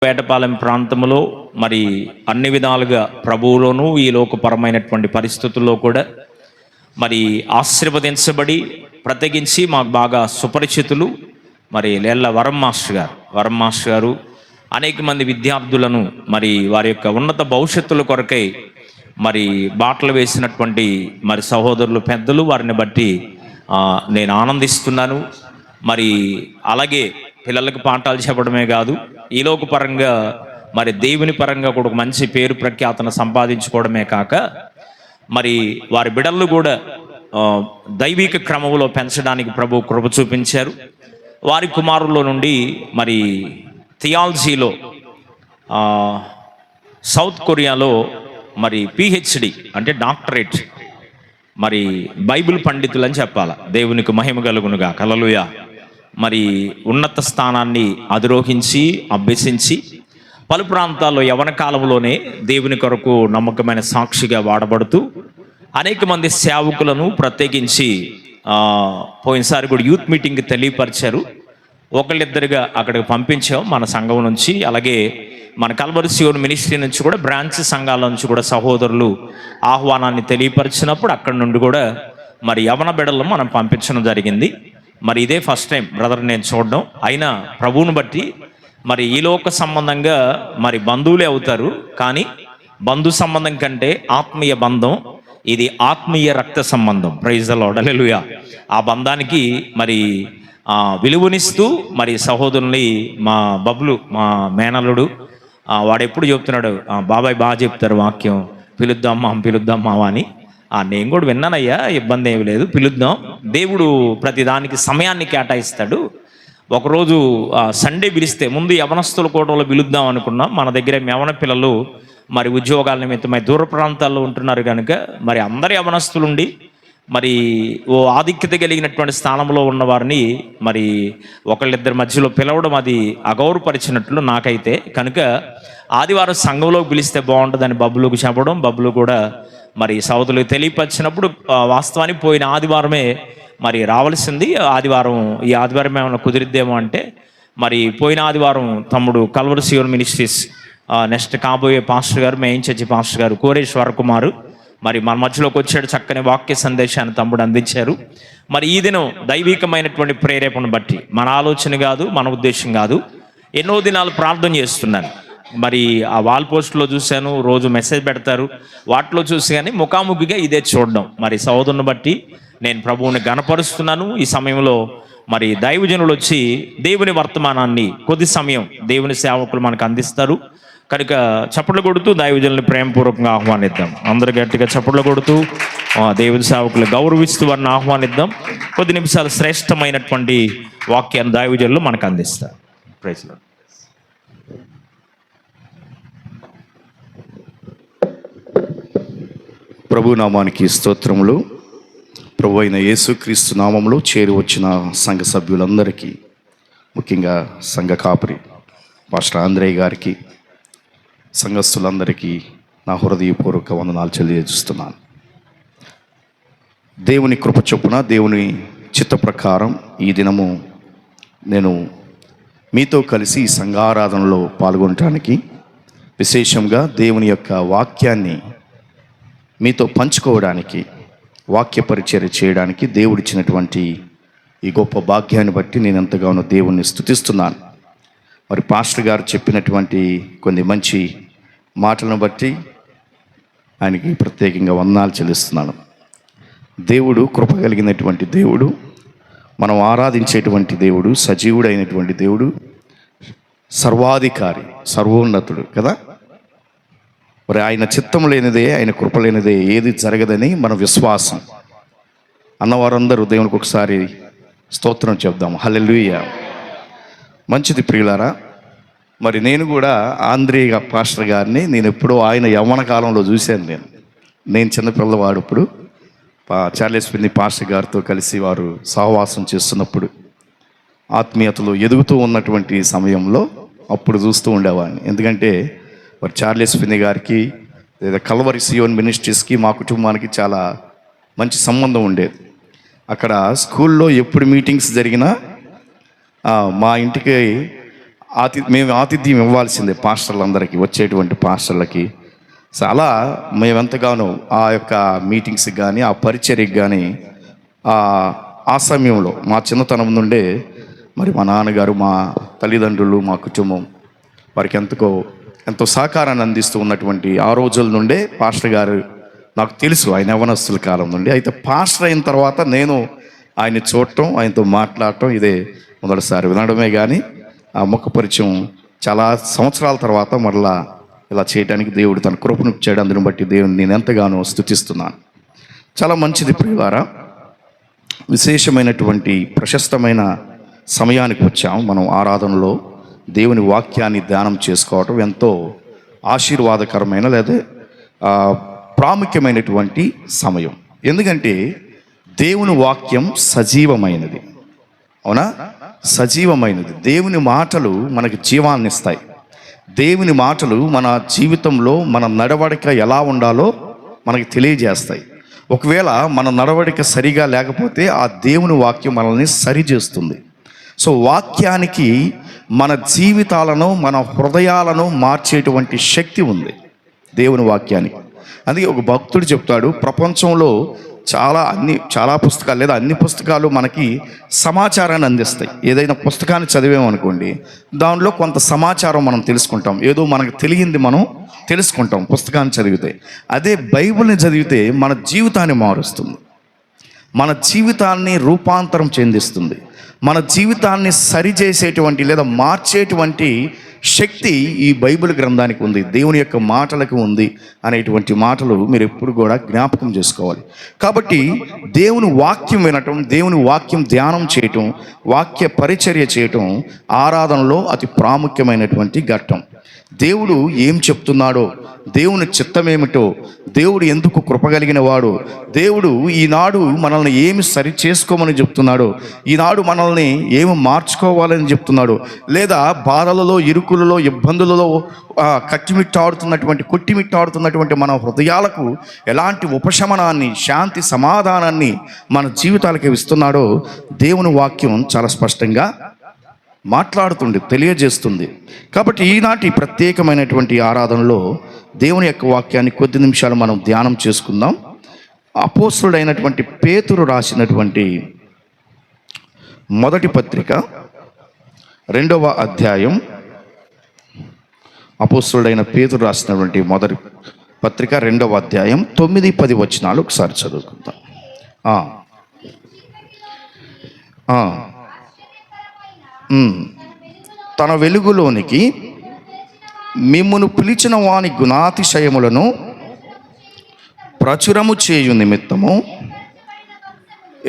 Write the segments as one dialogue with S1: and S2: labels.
S1: వేటపాలెం ప్రాంతంలో మరి అన్ని విధాలుగా ప్రభువులోనూ ఈ లోకపరమైనటువంటి పరిస్థితుల్లో కూడా మరి ఆశీర్వదించబడి ప్రత్యేకించి మాకు బాగా సుపరిచితులు మరి లేళ్ళ వరం మాస్టర్ గారు అనేక మంది విద్యార్థులను మరి వారి యొక్క ఉన్నత భవిష్యత్తుల కొరకై మరి బాటలు వేసినటువంటి మరి సహోదరులు పెద్దలు, వారిని బట్టి నేను ఆనందిస్తున్నాను. మరి అలాగే పిల్లలకు పాఠాలు చెప్పడమే కాదు, ఈ లోక పరంగా మరి దేవుని పరంగా కూడా ఒక మంచి పేరు ప్రఖ్యాతను సంపాదించుకోవడమే కాక మరి వారి బిడ్డలు కూడా దైవిక క్రమంలో పెంచడానికి ప్రభు కృప చూపించారు. వారి కుమారుల్లో నుండి మరి థియాలజీలో సౌత్ కొరియాలో మరి PhD అంటే డాక్టరేట్, మరి బైబిల్ పండితులు అని చెప్పాల. దేవునికి మహిమ కలుగునుగా. హల్లెలూయా. మరి ఉన్నత స్థానాన్ని అధిరోహించి అభ్యసించి పలు ప్రాంతాల్లో యవన కాలంలోనే దేవుని కొరకు నమ్మకమైన సాక్షిగా వాడబడుతూ అనేక మంది సేవకులను ప్రత్యేకించి పోయినసారి కూడా యూత్ మీటింగ్కి తెలియపరిచారు. ఒకళ్ళిద్దరుగా అక్కడికి పంపించాం మన సంఘం నుంచి. అలాగే మన కల్వరి సియోన్ మినిస్ట్రీ నుంచి కూడా బ్రాంచ్ సంఘాల నుంచి కూడా సహోదరులు ఆహ్వానాన్ని తెలియపరిచినప్పుడు అక్కడి నుండి కూడా మరి యవన బిడ్డలను మనం పంపించడం జరిగింది. మరి ఇదే ఫస్ట్ టైం బ్రదర్ నేను చూడడం. అయినా ప్రభువుని బట్టి మరి ఈ లోక సంబంధంగా మరి బంధువులే అవుతారు, కానీ బంధు సంబంధం కంటే ఆత్మీయ బంధం, ఇది ఆత్మీయ రక్త సంబంధం. Praise the lord. హల్లెలూయా. ఆ బంధానికి మరి విలువనిస్తూ మరి సహోదరుని మా బబ్లు, మా మేనల్లుడు, వాడు ఎప్పుడు చెప్తున్నాడు, బాబాయ్ బాగా చెప్తారు వాక్యం, పిలుద్దాం మావా అని. నేను కూడా విన్నానయ్యా, ఇబ్బంది ఏమి లేదు, పిలుద్దాం. దేవుడు ప్రతి దానికి సమయాన్ని కేటాయిస్తాడు. ఒకరోజు సండే పిలిస్తే ముందు యవనస్తుల కోటలో పిలుద్దాం అనుకున్నాం. మన దగ్గర యవన పిల్లలు మరి ఉద్యోగాల నిమిత్తమై దూర ప్రాంతాల్లో ఉంటున్నారు కనుక మరి అందరు యవనస్తులుండి మరి ఓ ఆధిక్యత కలిగినటువంటి స్థానంలో ఉన్న వారిని మరి ఒకళ్ళిద్దరి మధ్యలో పిలవడం అది అగౌరవపరిచినట్లు నాకైతే. కనుక ఆదివారం సంఘంలోకి పిలిస్తే బాగుంటుందని బబ్బులకు చెప్పడం, బబ్బులు కూడా మరి సౌతులకు తెలియపరిచినప్పుడు వాస్తవానికి పోయిన ఆదివారమే మరి రావాల్సింది. ఈ ఆదివారం ఏమైనా కుదిరిద్దేమో అంటే మరి పోయిన ఆదివారం తమ్ముడు కల్వరి సియోన్ మినిస్ట్రీస్ నెక్స్ట్ కాబోయే పాస్టర్ గారు, మెయిన్ చర్చి పాస్టర్ గారు కోరేశ్వర కుమారు మరి మన మధ్యలోకి వచ్చాడు. చక్కని వాక్య సందేశాన్ని తమ్ముడు అందించారు. మరి ఈ దినం దైవికమైనటువంటి ప్రేరేపణ బట్టి మన ఆలోచన కాదు, మన ఉద్దేశం కాదు, ఎన్నో దినాలు ప్రార్థన చేస్తున్నాను. మరి ఆ వాల్ పోస్ట్లో చూశాను, రోజు మెసేజ్ పెడతారు, వాటిలో చూసి కానీ ముఖాముఖిగా ఇదే చూడడం. మరి సహోదరుని బట్టి నేను ప్రభువుని గణపరుస్తున్నాను. ఈ సమయంలో మరి దైవజనులు వచ్చి దేవుని వర్తమానాన్ని కొద్ది సమయం దేవుని సేవకులు మనకు అందిస్తారు కనుక చప్పట్లు కొడుతూ దైవజనుల్ని ప్రేమపూర్వకంగా ఆహ్వానిద్దాం. అందరూ గట్టిగా చప్పట్లు కొడుతూ దేవుని సేవకులు గౌరవిస్తూ వారిని ఆహ్వానిద్దాం. కొద్ది నిమిషాలు శ్రేష్టమైనటువంటి వాక్యాన్ని దైవజనులు మనకు అందిస్తారు. Praise lord.
S2: ప్రభు నామానికి స్తోత్రములు. ప్రభు అయిన యేసుక్రీస్తు నామములో చేరి వచ్చిన సంఘ సభ్యులందరికీ, ముఖ్యంగా సంఘ కాపరి పాస్టర్ ఆంధ్రేయ గారికి, సంఘస్థులందరికీ నా హృదయపూర్వక వందనాలు తెలియజేస్తున్నాను. దేవుని కృప చొప్పున, దేవుని చిత్త ప్రకారం ఈ దినము నేను మీతో కలిసి ఈ సంఘారాధనలో పాల్గొనడానికి, విశేషంగా దేవుని యొక్క వాక్యాన్ని మీతో పంచుకోవడానికి, వాక్య పరిచర్య చేయడానికి దేవుడిచ్చినటువంటి ఈ గొప్ప భాగ్యాన్ని బట్టి నేను ఎంతగానో దేవుణ్ణి స్తుతిస్తున్నాను. మరి పాస్టర్ గారు చెప్పినటువంటి కొన్ని మంచి మాటలను బట్టి ఆయనకి ప్రత్యేకంగా వందనాలు చెల్లిస్తున్నాను. దేవుడు కృప కలిగినటువంటి దేవుడు, మనం ఆరాధించేటువంటి దేవుడు, సజీవుడైనటువంటి దేవుడు, సర్వాధికారి, సర్వోన్నతుడు కదా. మరి ఆయన చిత్తం లేనిదే, ఆయన కృప లేనిదే ఏది జరగదని మన విశ్వాసం. అన్నవారందరూ దేవునికి ఒకసారి స్తోత్రం చెప్దాం. హల్లెలూయా. మంచిది ప్రియులారా. మరి నేను కూడా ఆంధ్రేయ పాస్టర్ గారిని నేను ఎప్పుడో ఆయన యవ్వన కాలంలో చూశాను. నేను చిన్నపిల్లవాడు ఇప్పుడు చార్లెస్ పిన్ని పాస్టర్ గారితో కలిసి వారు సహవాసం చేస్తున్నప్పుడు, ఆత్మీయతలో ఎదుగుతూ ఉన్నటువంటి సమయంలో అప్పుడు చూస్తూ ఉండేవాడిని. ఎందుకంటే మరి చార్లెస్ పిన్ని గారికి లేదా కల్వరి సియోన్ మినిస్ట్రీస్కి మా కుటుంబానికి చాలా మంచి సంబంధం ఉండేది. అక్కడ స్కూల్లో ఎప్పుడు మీటింగ్స్ జరిగినా మా ఇంటికి మేము ఆతిథ్యం ఇవ్వాల్సిందే పాస్టర్లందరికీ, వచ్చేటువంటి పాస్టర్లకి. సో అలా మేమెంతగానో ఆ యొక్క మీటింగ్స్కి కానీ ఆ పరిచర్యకి కానీ ఆ సమయంలో మా చిన్నతనం నుండే మరి మా నాన్నగారు, మా తల్లిదండ్రులు, మా కుటుంబం వారికి ఎంతో సహకారాన్ని అందిస్తూ ఉన్నటువంటి ఆ రోజుల నుండే పాస్టర్ గారు నాకు తెలుసు, ఆయన యవ్వనస్తుల కాలం నుండి. అయితే పాస్టర్ అయిన తర్వాత నేను ఆయన్ని చూడటం, ఆయనతో మాట్లాడటం ఇదే మొదటిసారి. వినడమే కానీ ఆ ముఖ పరిచయం చాలా సంవత్సరాల తర్వాత మరలా ఇలా చేయడానికి దేవుడు తన కృపను ఇచ్చాడు. అందుని బట్టి దేవుని నేను ఎంతగానో స్తుతిస్తున్నాను. చాలా మంచిది ప్రియులారా, విశేషమైనటువంటి ప్రశస్తమైన సమయానికి వచ్చాము. మనం ఆరాధనలో దేవుని వాక్యాన్ని ధ్యానం చేసుకోవటం ఎంతో ఆశీర్వాదకరమైన లేదా ప్రాముఖ్యమైనటువంటి సమయం. ఎందుకంటే దేవుని వాక్యం సజీవమైనది. అవునా? సజీవమైనది. దేవుని మాటలు మనకి జీవాన్ని ఇస్తాయి. దేవుని మాటలు మన జీవితంలో మన నడవడిక ఎలా ఉండాలో మనకి తెలియజేస్తాయి. ఒకవేళ మన నడవడిక సరిగా లేకపోతే ఆ దేవుని వాక్యం మనల్ని సరిచేస్తుంది. సో వాక్యానికి మన జీవితాలను, మన హృదయాలను మార్చేటువంటి శక్తి ఉంది దేవుని వాక్యానికి. అందుకే ఒక భక్తుడు చెప్తాడు, ప్రపంచంలో చాలా పుస్తకాలు లేదా అన్ని పుస్తకాలు మనకి సమాచారాన్ని అందిస్తాయి. ఏదైనా పుస్తకాన్ని చదివామనుకోండి, దానిలో కొంత సమాచారం మనం తెలుసుకుంటాం, ఏదో మనకు తెలియంది మనం తెలుసుకుంటాం పుస్తకాన్ని చదివితే. అదే బైబిల్ని చదివితే మన జీవితాన్ని మారుస్తుంది, మన జీవితాన్ని రూపాంతరం చెందిస్తుంది, మన జీవితాన్ని సరిచేసేటువంటి లేదా మార్చేటువంటి శక్తి ఈ బైబిల్ గ్రంథానికి ఉంది, దేవుని యొక్క మాటలకు ఉంది అనేటువంటి మాటలు మీరు ఎప్పుడు కూడా జ్ఞాపకం చేసుకోవాలి. కాబట్టి దేవుని వాక్యం వినటం, దేవుని వాక్యం ధ్యానం చేయటం, వాక్య పరిచర్య చేయటం ఆరాధనలో అతి ప్రాముఖ్యమైనటువంటి ఘట్టం. దేవుడు ఏం చెప్తున్నాడో, దేవుని చిత్తమేమిటో, దేవుడు ఎందుకు కృపగలిగిన వాడు, దేవుడు ఈనాడు మనల్ని ఏమి సరి చేసుకోమని చెప్తున్నాడో, ఈనాడు మనల్ని ఏమి మార్చుకోవాలని చెప్తున్నాడో, లేదా బాధలలో, ఇరుకులలో, ఇబ్బందులలో కొట్టిమిట్టాడుతున్నటువంటి మన హృదయాలకు ఎలాంటి ఉపశమనాన్ని, శాంతి, సమాధానాన్ని మన జీవితాలకి ఇస్తున్నాడో దేవుని వాక్యం చాలా స్పష్టంగా మాట్లాడుతుంది, తెలియజేస్తుంది. కాబట్టి ఈనాటి ప్రత్యేకమైనటువంటి ఆరాధనలో దేవుని యొక్క వాక్యాన్ని కొద్ది నిమిషాలు మనం ధ్యానం చేసుకుందాం. అపోస్తలుడైనటువంటి పేతురు రాసినటువంటి మొదటి పత్రిక 2వ అధ్యాయం, అపోస్తలుడైన పేతురు రాసినటువంటి మొదటి పత్రిక 2వ అధ్యాయం 9-10 వచనాలు ఒకసారి చదువుకుందాం. తన వెలుగులోనికి మిమ్మును పిలిచిన వాని గుణాతిశయములను ప్రచురము చేయు నిమిత్తము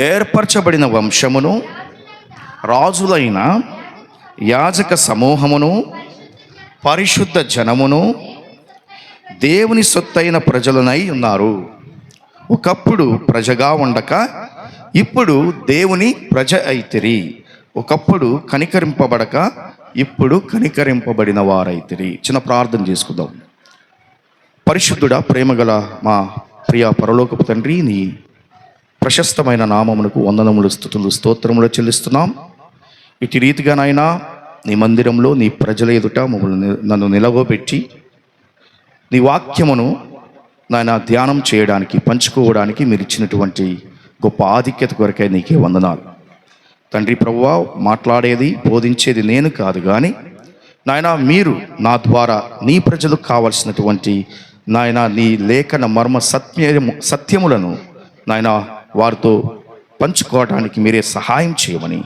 S2: ఏర్పరచబడిన వంశమును, రాజులైన యాజక సమూహమును, పరిశుద్ధ జనమును, దేవుని సొత్తైన ప్రజలనై ఉన్నారు. ఒకప్పుడు ప్రజగా ఉండక ఇప్పుడు దేవుని ప్రజ అయితిరి. ఒకప్పుడు కనికరింపబడక ఇప్పుడు కనికరింపబడిన వారైతిరి. చిన్న ప్రార్థన చేసుకుందాం. పరిశుద్ధుడా, ప్రేమగల మా ప్రియ పరలోకపు తండ్రి, నీ ప్రశస్తమైన నామమునకు వందనములు, స్తుతులు, స్తోత్రములు చెల్లిస్తున్నాం. ఇటు రీతిగానైనా నీ మందిరంలో నీ ప్రజల ఎదుట నన్ను నిలవబెట్టి నీ వాక్యమును నాయన ధ్యానం చేయడానికి, పంచుకోవడానికి మీరు ఇచ్చినటువంటి గొప్ప ఆధిక్యత కొరకై నీకే వందనాలు తండ్రి. ప్రభువా, మాట్లాడేది, బోధించేది నేను కాదు, కానీ నాయన మీరు నా ద్వారా నీ ప్రజలకు కావలసినటువంటి నాయన నీ లేఖన మర్మ సత్యములను నాయన వారితో పంచుకోవడానికి మీరే సహాయం చేయమని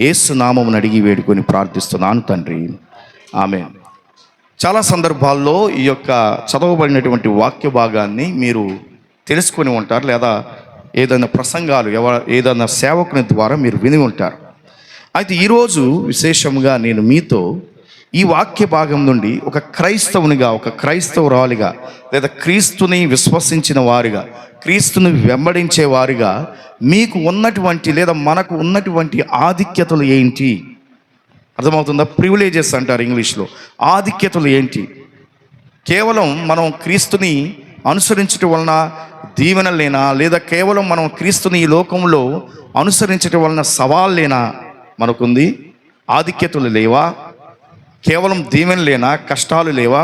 S2: యేసు నామమును అడిగి వేడుకొని ప్రార్థిస్తున్నాను తండ్రి, ఆమేన్. చాలా సందర్భాల్లో ఈ యొక్క చదవబడినటువంటి వాక్య భాగాన్ని మీరు తెలుసుకొని ఉంటారు, లేదా ఏదైనా ప్రసంగాలు ఏదైనా సేవకుని ద్వారా మీరు విని ఉంటారు. అయితే ఈరోజు విశేషంగా నేను మీతో ఈ వాక్య భాగం నుండి ఒక క్రైస్తవునిగా, ఒక క్రైస్తవురాలిగా, లేదా క్రీస్తుని విశ్వసించిన వారిగా, క్రీస్తుని వెంబడించే వారిగా మీకు ఉన్నటువంటి లేదా మనకు ఉన్నటువంటి ఆధిక్యతలు ఏంటి? అర్థమవుతుందా? ప్రివిలేజెస్ అంటారు ఇంగ్లీష్లో. ఆధిక్యతలు ఏంటి? కేవలం మనం క్రీస్తుని అనుసరించటం వలన దీవెనలేనా, లేదా కేవలం మనం క్రీస్తుని ఈ లోకంలో అనుసరించటం వలన సవాళ్ళేనా మనకుంది? ఆధిక్యతలు లేవా? కేవలం దీవెనలేనా, కష్టాలు లేవా?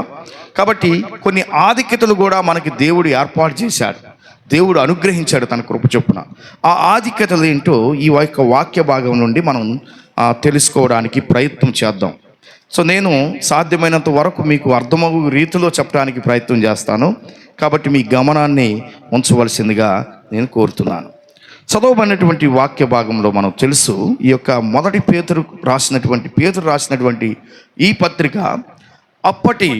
S2: కాబట్టి కొన్ని ఆధిక్యతలు కూడా మనకి దేవుడు ఏర్పాటు చేశాడు, దేవుడు అనుగ్రహించాడు తన కృప చొప్పున. ఆ ఆధిక్యతలు ఏంటో ఈ యొక్క వాక్య భాగం నుండి మనం తెలుసుకోవడానికి ప్రయత్నం చేద్దాం. సో నేను సాధ్యమైనంత వరకు మీకు అర్థమవు రీతిలో చెప్పడానికి ప్రయత్నం చేస్తాను, కాబట్టి మీ గమనాన్ని ఉంచవలసిందిగా నేను కోరుతున్నాను. చదవబడినటువంటి వాక్య భాగంలో మనం తెలుసు, ఈ యొక్క మొదటి పేతురు రాసినటువంటి ఈ పత్రిక అప్పటి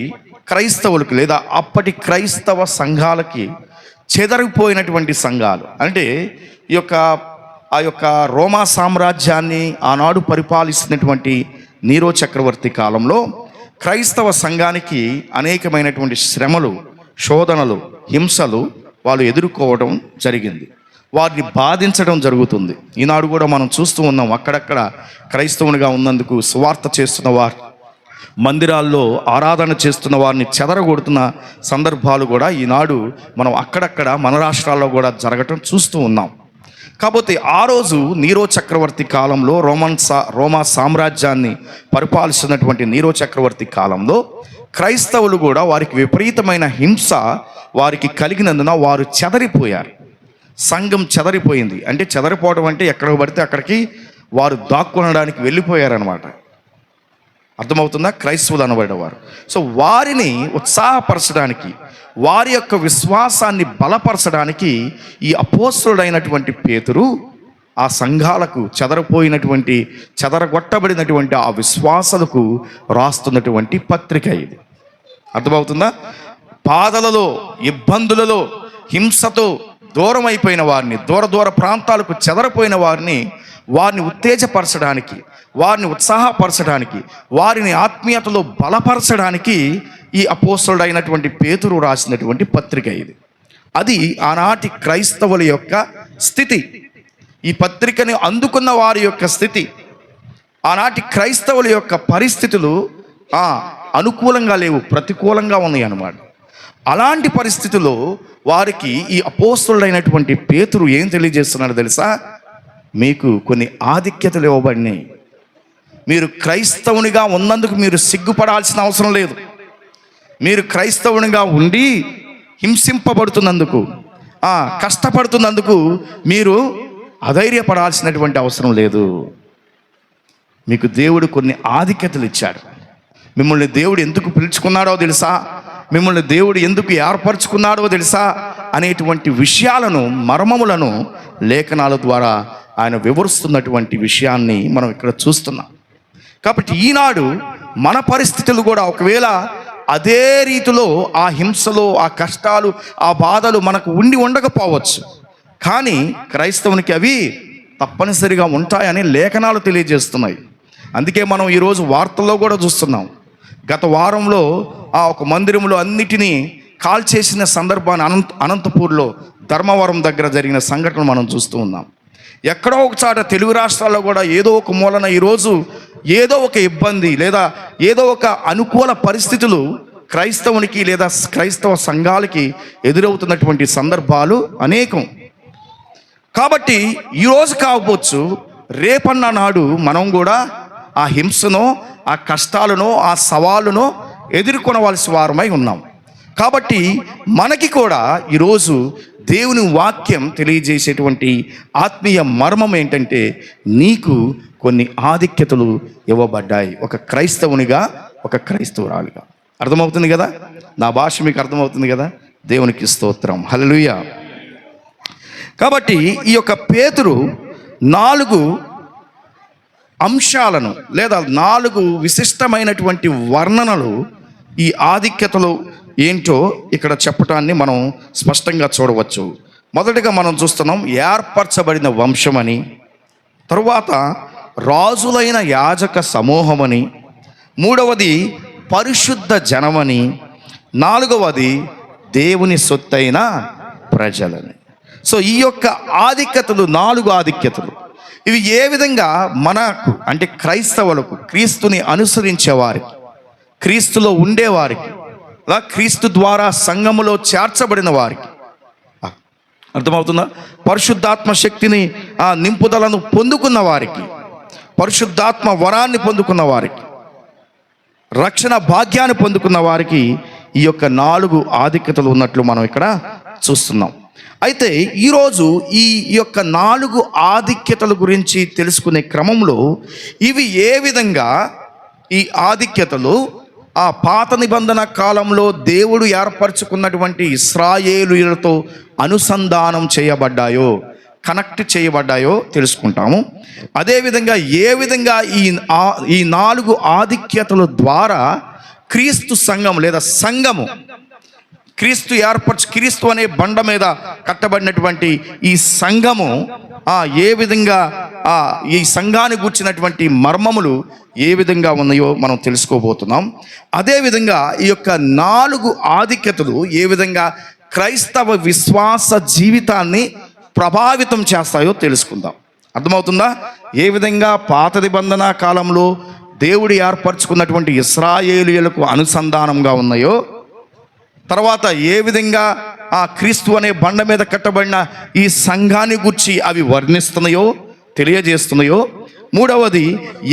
S2: క్రైస్తవులకు లేదా అప్పటి క్రైస్తవ సంఘాలకి చెదరిపోయినటువంటి సంఘాలు. అంటే ఆ యొక్క రోమా సామ్రాజ్యాన్ని ఆనాడు పరిపాలిస్తున్నటువంటి నీరో చక్రవర్తి కాలంలో క్రైస్తవ సంఘానికి అనేకమైనటువంటి శ్రమలు, శోధనలు, హింసలు వాళ్ళు ఎదుర్కోవడం జరిగింది, వారిని బాధించడం జరుగుతుంది. ఈనాడు కూడా మనం చూస్తూ ఉన్నాం, అక్కడక్కడ క్రైస్తవునిగా ఉన్నందుకు సువార్త చేస్తున్న వారు, మందిరాల్లో ఆరాధన చేస్తున్న వారిని చెదరగొడుతున్న సందర్భాలు కూడా ఈనాడు మనం అక్కడక్కడ మన రాష్ట్రాల్లో కూడా జరగటం చూస్తూ ఉన్నాం. కాకపోతే ఆ రోజు నీరో చక్రవర్తి కాలంలో రోమా సామ్రాజ్యాన్ని పరిపాలిస్తున్నటువంటి నీరో చక్రవర్తి కాలంలో క్రైస్తవులు కూడా వారికి విపరీతమైన హింస వారికి కలిగినందున వారు చెదరిపోయారు. సంఘం చెదరిపోయింది. అంటే చెదరిపోవడం అంటే ఎక్కడికి పడితే అక్కడికి వారు దాక్కొనడానికి వెళ్ళిపోయారనమాట. అర్థమవుతుందా? క్రైస్తవులు అనబడేవారు. సో వారిని ఉత్సాహపరచడానికి, వారి యొక్క విశ్వాసాన్ని బలపరచడానికి ఈ అపోస్తలుడైనటువంటి పేతురు ఆ సంఘాలకు, చెదరగొట్టబడినటువంటి ఆ విశ్వాసాలకు రాస్తున్నటువంటి పత్రిక ఇది. అర్థమవుతుందా? బాధలలో, ఇబ్బందులలో, హింసతో దూరం అయిపోయిన వారిని, దూర ప్రాంతాలకు చెదరపోయిన వారిని ఉత్తేజపరచడానికి, వారిని ఉత్సాహపరచడానికి, వారిని ఆత్మీయతలో బలపరచడానికి ఈ అపోస్తలుడైనటువంటి పేతురు రాసినటువంటి పత్రిక ఇది. అది ఆనాటి క్రైస్తవుల యొక్క స్థితి. ఈ పత్రికని అందుకున్న వారి యొక్క స్థితి, ఆనాటి క్రైస్తవుల యొక్క పరిస్థితులు అనుకూలంగా లేవు, ప్రతికూలంగా ఉన్నాయి అన్నమాట. అలాంటి పరిస్థితుల్లో వారికి ఈ అపోస్తలుడైనటువంటి పేతురు ఏం తెలియజేస్తున్నాడు తెలుసా? మీకు కొన్ని ఆధిక్యతలు ఇవ్వబడినాయి. మీరు క్రైస్తవునిగా ఉన్నందుకు మీరు సిగ్గుపడాల్సిన అవసరం లేదు. మీరు క్రైస్తవునిగా ఉండి హింసింపబడుతున్నందుకు, కష్టపడుతున్నందుకు మీరు అధైర్యపడాల్సినటువంటి అవసరం లేదు. మీకు దేవుడు కొన్ని ఆధిక్యతలు ఇచ్చాడు. మిమ్మల్ని దేవుడు ఎందుకు పిలుచుకున్నాడో తెలుసా? మిమ్మల్ని దేవుడు ఎందుకు ఏర్పరచుకున్నాడో తెలుసా? అనేటువంటి విషయాలను, మర్మములను లేఖనాల ద్వారా ఆయన వివరిస్తున్నటువంటి విషయాన్ని మనం ఇక్కడ చూస్తున్నాం. కాబట్టి ఈనాడు మన పరిస్థితులు కూడా ఒకవేళ అదే రీతిలో ఆ హింసలు, ఆ కష్టాలు, ఆ బాధలు మనకు ఉండకపోవచ్చు, కానీ క్రైస్తవునికి అవి తప్పనిసరిగా ఉంటాయని లేఖనాలు తెలియజేస్తున్నాయి. అందుకే మనం ఈరోజు వార్తల్లో కూడా చూస్తున్నాం. గత వారంలో ఒక మందిరంలో అన్నిటినీ కాల్చేసిన సందర్భాన్ని అనంతపూర్లో ధర్మవరం దగ్గర జరిగిన సంఘటన మనం చూస్తూ ఉన్నాం. ఎక్కడో ఒక చాట తెలుగు రాష్ట్రాల్లో కూడా ఏదో ఒక మూలన ఈరోజు ఏదో ఒక ఇబ్బంది లేదా ఏదో ఒక అనుకూల పరిస్థితులు క్రైస్తవునికి లేదా క్రైస్తవ సంఘాలకి ఎదురవుతున్నటువంటి సందర్భాలు అనేకం. కాబట్టి ఈరోజు కాకపోవచ్చు, రేపన్న నాడు మనం కూడా ఆ హింసను, ఆ కష్టాలను, ఆ సవాళ్ళను ఎదుర్కొనవలసిన వారమై ఉన్నాం. కాబట్టి మనకి కూడా ఈరోజు దేవుని వాక్యం తెలియజేసేటువంటి ఆత్మీయ మర్మం ఏంటంటే, నీకు కొన్ని ఆధిక్యతలు ఇవ్వబడ్డాయి, ఒక క్రైస్తవునిగా, ఒక క్రైస్తవురాలుగా. అర్థమవుతుంది కదా? నా భాష మీకు అర్థమవుతుంది కదా? దేవునికి స్తోత్రం, హల్లెలూయా. కాబట్టి ఈ యొక్క పేతురు 4 అంశాలను లేదా 4 విశిష్టమైనటువంటి వర్ణనలు ఈ ఆధిక్యతలు ఏంటో ఇక్కడ చెప్పటాన్ని మనం స్పష్టంగా చూడవచ్చు. మొదటిగా మనం చూస్తున్నాం ఏర్పరచబడిన వంశమని, తరువాత రాజులైన యాజక సమూహమని, 3వది పరిశుద్ధ జనమని, 4వది దేవుని సొత్తైన ప్రజలని. సో ఈ యొక్క ఆధిక్యతలు, 4 ఆధిక్యతలు, ఇవి ఏ విధంగా మనకు అంటే క్రైస్తవులకు, క్రీస్తుని అనుసరించేవారికి, క్రీస్తులో ఉండేవారికి, క్రీస్తు ద్వారా సంఘములో చేర్చబడిన వారికి, అర్థమవుతుందా? పరిశుద్ధాత్మ శక్తిని, నింపుదలను పొందుకున్న వారికి, పరిశుద్ధాత్మ వరాన్ని పొందుకున్న వారికి, రక్షణ భాగ్యాన్ని పొందుకున్న వారికి ఈ యొక్క 4 ఆధిక్యతలు ఉన్నట్లు మనం ఇక్కడ చూస్తున్నాం. అయితే ఈరోజు ఈ యొక్క 4 ఆధిక్యతల గురించి తెలుసుకునే క్రమంలో ఇవి ఏ విధంగా ఈ ఆధిక్యతలు ఆ పాత నిబంధన కాలంలో దేవుడు ఏర్పరచుకున్నటువంటి ఇశ్రాయేలీయులతో అనుసంధానం చేయబడ్డాయో, కనెక్ట్ చేయబడ్డాయో తెలుసుకుంటాము. అదేవిధంగా ఏ విధంగా ఈ 4 ఆధిక్యతల ద్వారా క్రీస్తు సంఘం లేదా సంఘము, క్రీస్తు అనే బండ మీద కట్టబడినటువంటి ఈ సంఘము ఏ విధంగా ఈ సంఘాన్ని గూర్చినటువంటి మర్మములు ఏ విధంగా ఉన్నాయో మనం తెలుసుకోబోతున్నాం. అదేవిధంగా ఈ యొక్క 4 ఆధిక్యతలు ఏ విధంగా క్రైస్తవ విశ్వాస జీవితాన్ని ప్రభావితం చేస్తాయో తెలుసుకుందాం. అర్థమవుతుందా? ఏ విధంగా పాత నిబంధన కాలంలో దేవుడు ఏర్పరచుకున్నటువంటి ఇశ్రాయేలీయులకు అనుసంధానంగా ఉన్నాయో, తర్వాత ఏ విధంగా క్రీస్తు అనే బండ మీద కట్టబడిన ఈ సంఘాన్ని గురించి అవి వర్ణిస్తున్నాయో, తెలియజేస్తున్నాయో, మూడవది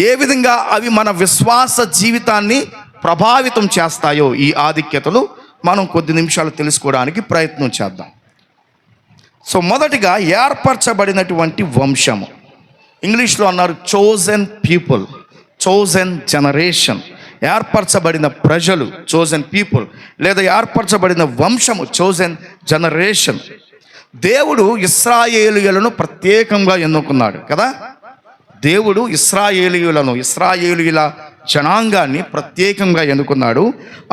S2: ఏ విధంగా అవి మన విశ్వాస జీవితాన్ని ప్రభావితం చేస్తాయో ఈ ఆధిక్యతలు మనం కొద్ది నిమిషాలు తెలుసుకోవడానికి ప్రయత్నం చేద్దాం. సో మొదటిగా ఏర్పరచబడినటువంటి వంశము, ఇంగ్లీష్లో అన్నారు చోజన్ పీపుల్, చోజన్ జనరేషన్. ఏర్పరచబడిన ప్రజలు, చోజన్ పీపుల్, లేదా ఏర్పరచబడిన వంశము, చోజన్ జనరేషన్. దేవుడు ఇశ్రాయేలీయులను ప్రత్యేకంగా ఎన్నుకున్నాడు కదా. దేవుడు ఇశ్రాయేలీయుల జనాంగాన్ని ప్రత్యేకంగా ఎన్నుకున్నాడు.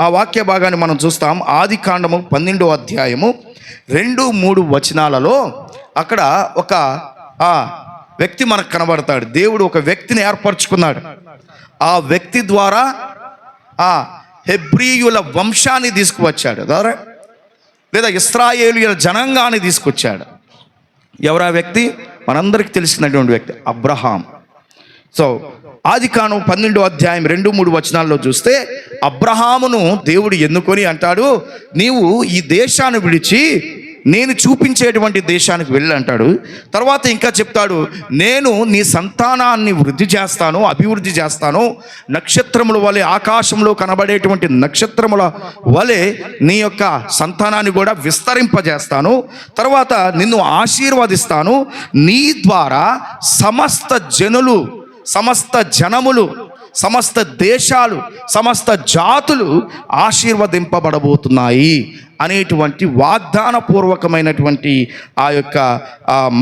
S2: ఆ వాక్య భాగాన్ని మనం చూస్తాం. ఆదికాండము 12వ అధ్యాయము 2-3 వచనాలలో అక్కడ ఒక వ్యక్తి మనకు కనబడతాడు. దేవుడు ఒక వ్యక్తిని ఏర్పరచుకున్నాడు. ఆ వ్యక్తి ద్వారా హెబ్రీయుల వంశాన్ని తీసుకువచ్చాడు, లేదా ఇశ్రాయేలీయుల జనాంగాన్ని తీసుకొచ్చాడు. ఎవరా వ్యక్తి? మనందరికీ తెలిసినటువంటి వ్యక్తి అబ్రహాం. సో ఆదికాండం 12వ అధ్యాయం 2-3 వచనాల్లో చూస్తే అబ్రహామును దేవుడు ఎన్నుకొని అంటాడు, నీవు ఈ దేశాన్ని విడిచి నేను చూపించేటువంటి దేశానికి వెళ్ళి అంటాడు. తర్వాత ఇంకా చెప్తాడు, నేను నీ సంతానాన్ని వృద్ధి చేస్తాను, అభివృద్ధి చేస్తాను, నక్షత్రముల వలె, ఆకాశంలో కనబడేటువంటి నక్షత్రముల వలె నీ యొక్క సంతానాన్ని కూడా విస్తరింపజేస్తాను. తర్వాత నిన్ను ఆశీర్వదిస్తాను, నీ ద్వారా సమస్త జనులు, సమస్త జనములు, సమస్త దేశాలు, సమస్త జాతులు ఆశీర్వదింపబడబోతున్నాయి అనేటువంటి వాగ్దానపూర్వకమైనటువంటి ఆ యొక్క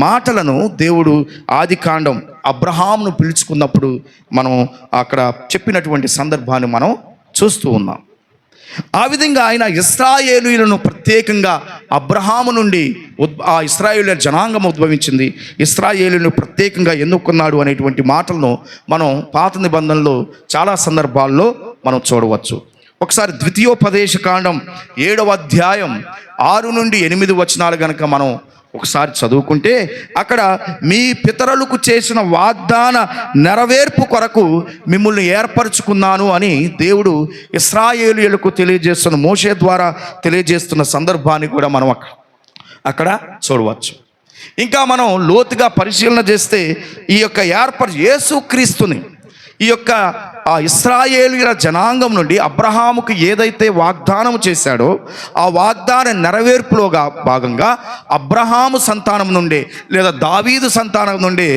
S2: మాటలను దేవుడు ఆదికాండం అబ్రహామును పిలుచుకున్నప్పుడు మనం అక్కడ చెప్పినటువంటి సందర్భాన్ని మనం చూస్తూ ఉన్నాం. ఆ విధంగా ఆయన ఇశ్రాయేలీయులను ప్రత్యేకంగా అబ్రహాము నుండి ఆ ఇశ్రాయేలీయుల జనాంగం ఉద్భవించింది, ఇశ్రాయేలీయులను ప్రత్యేకంగా ఎన్నుకున్నాడు అనేటువంటి మాటలను మనం పాత నిబంధనలో చాలా సందర్భాల్లో మనం చూడవచ్చు. ఒకసారి ద్వితీయోపదేశకాండం 7వ అధ్యాయం 6-8 వచనాలు గనక మనం ఒకసారి చదువుకుంటే అక్కడ మీ పితరులకు చేసిన వాగ్దాన నెరవేర్పు కొరకు మిమ్మల్ని ఏర్పరచుకున్నాను అని దేవుడు ఇశ్రాయేలీయులకు తెలియజేస్తున్న, మోషే ద్వారా తెలియజేస్తున్న సందర్భాన్ని కూడా మనం అక్కడ చూడవచ్చు. ఇంకా మనం లోతుగా పరిశీలన చేస్తే ఈ యొక్క యేసుక్రీస్తుని ఈ యొక్క ఇశ్రాయేలీయుల జనాంగం నుండి అబ్రహాముకు ఏదైతే వాగ్దానం చేశాడో ఆ వాగ్దాన నెరవేర్పులోగా భాగంగా అబ్రహాము సంతానం నుండి లేదా దావీదు సంతానం నుండి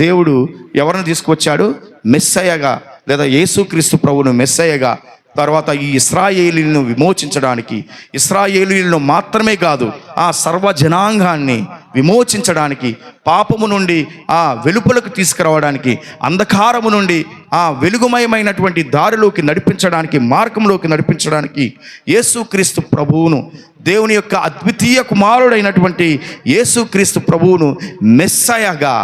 S2: దేవుడు ఎవరిని తీసుకొచ్చాడు? మెస్సయ్యగా లేదా యేసుక్రీస్తు ప్రభువును మెస్సయ్యగా, తర్వాత ఈ ఇశ్రాయేలీయులను విమోచించడానికి, ఇశ్రాయేలీయులను మాత్రమే కాదు ఆ సర్వజనాంగాన్ని విమోచించడానికి, పాపము నుండి వెలుపలకు తీసుకురావడానికి, అంధకారము నుండి వెలుగుమయమైనటువంటి దారిలోకి నడిపించడానికి, మార్గంలోకి నడిపించడానికి యేసుక్రీస్తు ప్రభువును, దేవుని యొక్క అద్వితీయ కుమారుడైనటువంటి యేసుక్రీస్తు ప్రభువును మెస్సయగా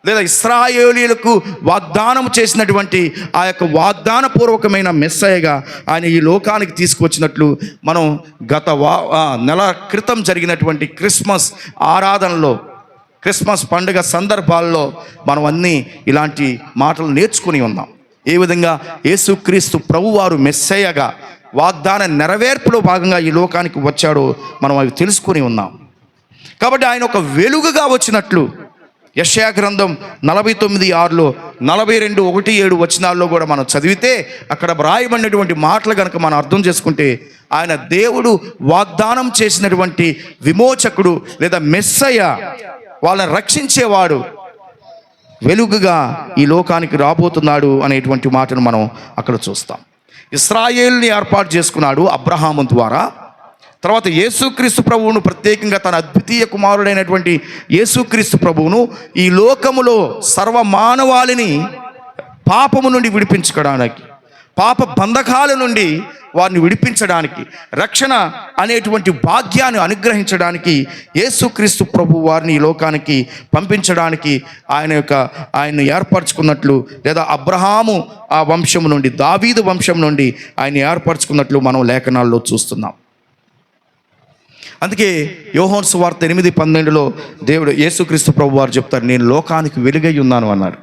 S2: లేదా ఇశ్రాయేలీయులకు వాగ్దానం చేసినటువంటి ఆ యొక్క వాగ్దానపూర్వకమైన మెస్సయగా ఆయన ఈ లోకానికి తీసుకువచ్చినట్లు మనం గత నెల క్రితం జరిగినటువంటి క్రిస్మస్ ఆరాధనలో, క్రిస్మస్ పండుగ సందర్భాల్లో మనం అన్నీ ఇలాంటి మాటలు నేర్చుకుని ఉన్నాం. ఏ విధంగా యేసుక్రీస్తు ప్రభువారు మెస్సయగా వాగ్దాన నెరవేర్పులో భాగంగా ఈ లోకానికి వచ్చాడో మనం అవి తెలుసుకుని ఉన్నాం. కాబట్టి ఆయన ఒక వెలుగుగా వచ్చినట్లు, యెషయా గ్రంథం 49:6, 42:1-7 వచనాల్లో కూడా మనం చదివితే అక్కడ వ్రాయబడినటువంటి మాటలు కనుక మనం అర్థం చేసుకుంటే, ఆయన దేవుడు వాగ్దానం చేసినటువంటి విమోచకుడు లేదా మెస్సయ్య, వాళ్ళని రక్షించేవాడు, వెలుగుగా ఈ లోకానికి రాబోతున్నాడు అనేటువంటి మాటను మనం అక్కడ చూస్తాం. ఇశ్రాయేలుని ఏర్పాటు చేసుకున్నాడు అబ్రహాము ద్వారా. తర్వాత యేసుక్రీస్తు ప్రభువును, ప్రత్యేకంగా తన అద్వితీయ కుమారుడైనటువంటి యేసుక్రీస్తు ప్రభువును ఈ లోకములో సర్వమానవాళిని పాపము నుండి విడిపించుకోవడానికి, పాప బంధకాల నుండి వారిని విడిపించడానికి, రక్షణ అనేటువంటి భాగ్యాన్ని అనుగ్రహించడానికి యేసుక్రీస్తు ప్రభు వారిని ఈ లోకానికి పంపించడానికి ఆయన్ని ఏర్పరచుకున్నట్లు, లేదా అబ్రహాము ఆ వంశం నుండి, దావీదు వంశం నుండి ఆయన ఏర్పరచుకున్నట్లు మనం లేఖనాల్లో చూస్తున్నాం. అందుకే యోహాను సువార్త 8:12 దేవుడు యేసుక్రీస్తు ప్రభు వారు చెప్తారు, నేను లోకానికి వెలుగై ఉన్నాను అన్నాడు.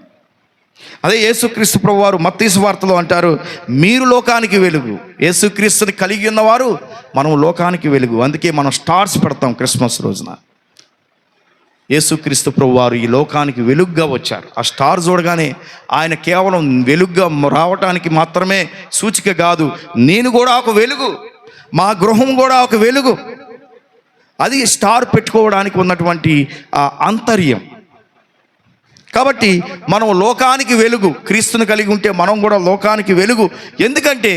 S2: అదే యేసుక్రీస్తు ప్రభు వారు మత్తయి సువార్తలో అంటారు, మీరు లోకానికి వెలుగు. యేసుక్రీస్తుని కలిగి ఉన్నవారు మనం లోకానికి వెలుగు. అందుకే మనం స్టార్స్ పెడతాం క్రిస్మస్ రోజున. యేసుక్రీస్తు ప్రభు వారు ఈ లోకానికి వెలుగుగా వచ్చారు. ఆ స్టార్ చూడగానే ఆయన కేవలం వెలుగుగా రావటానికి మాత్రమే సూచిక కాదు, నేను కూడా ఒక వెలుగు, మా గృహం కూడా ఒక వెలుగు. అది స్టార్ పెట్టుకోవడానికి ఉన్నటువంటి ఆంతర్యం. కాబట్టి మనం లోకానికి వెలుగు, క్రీస్తుని కలిగి ఉంటే మనం కూడా లోకానికి వెలుగు. ఎందుకంటే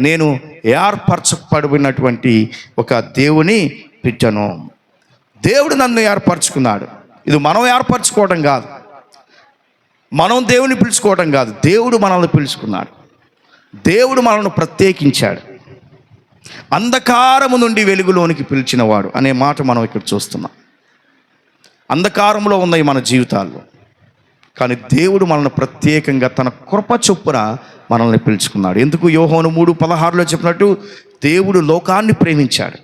S2: నేను ఏర్పరచబడినటువంటి ఒక దేవుని బిడ్డను. దేవుడు నన్ను ఏర్పరచుకున్నాడు. ఇది మనం ఏర్పరచుకోవడం కాదు, మనం దేవుని పిలుచుకోవడం కాదు, దేవుడు మనల్ని పిలుచుకున్నాడు. దేవుడు మనల్ని ప్రత్యేకించాడు. అంధకారము నుండి వెలుగులోనికి పిలిచినవాడు అనే మాట మనం ఇక్కడ చూస్తున్నాం. అంధకారంలో ఉన్నాయి మన జీవితాల్లో, కానీ దేవుడు మనల్ని ప్రత్యేకంగా తన కృప చొప్పున మనల్ని పిలుచుకున్నాడు. ఎందుకు? యోహాను 3:16 చెప్పినట్టు, దేవుడు లోకాన్ని ప్రేమించాడు,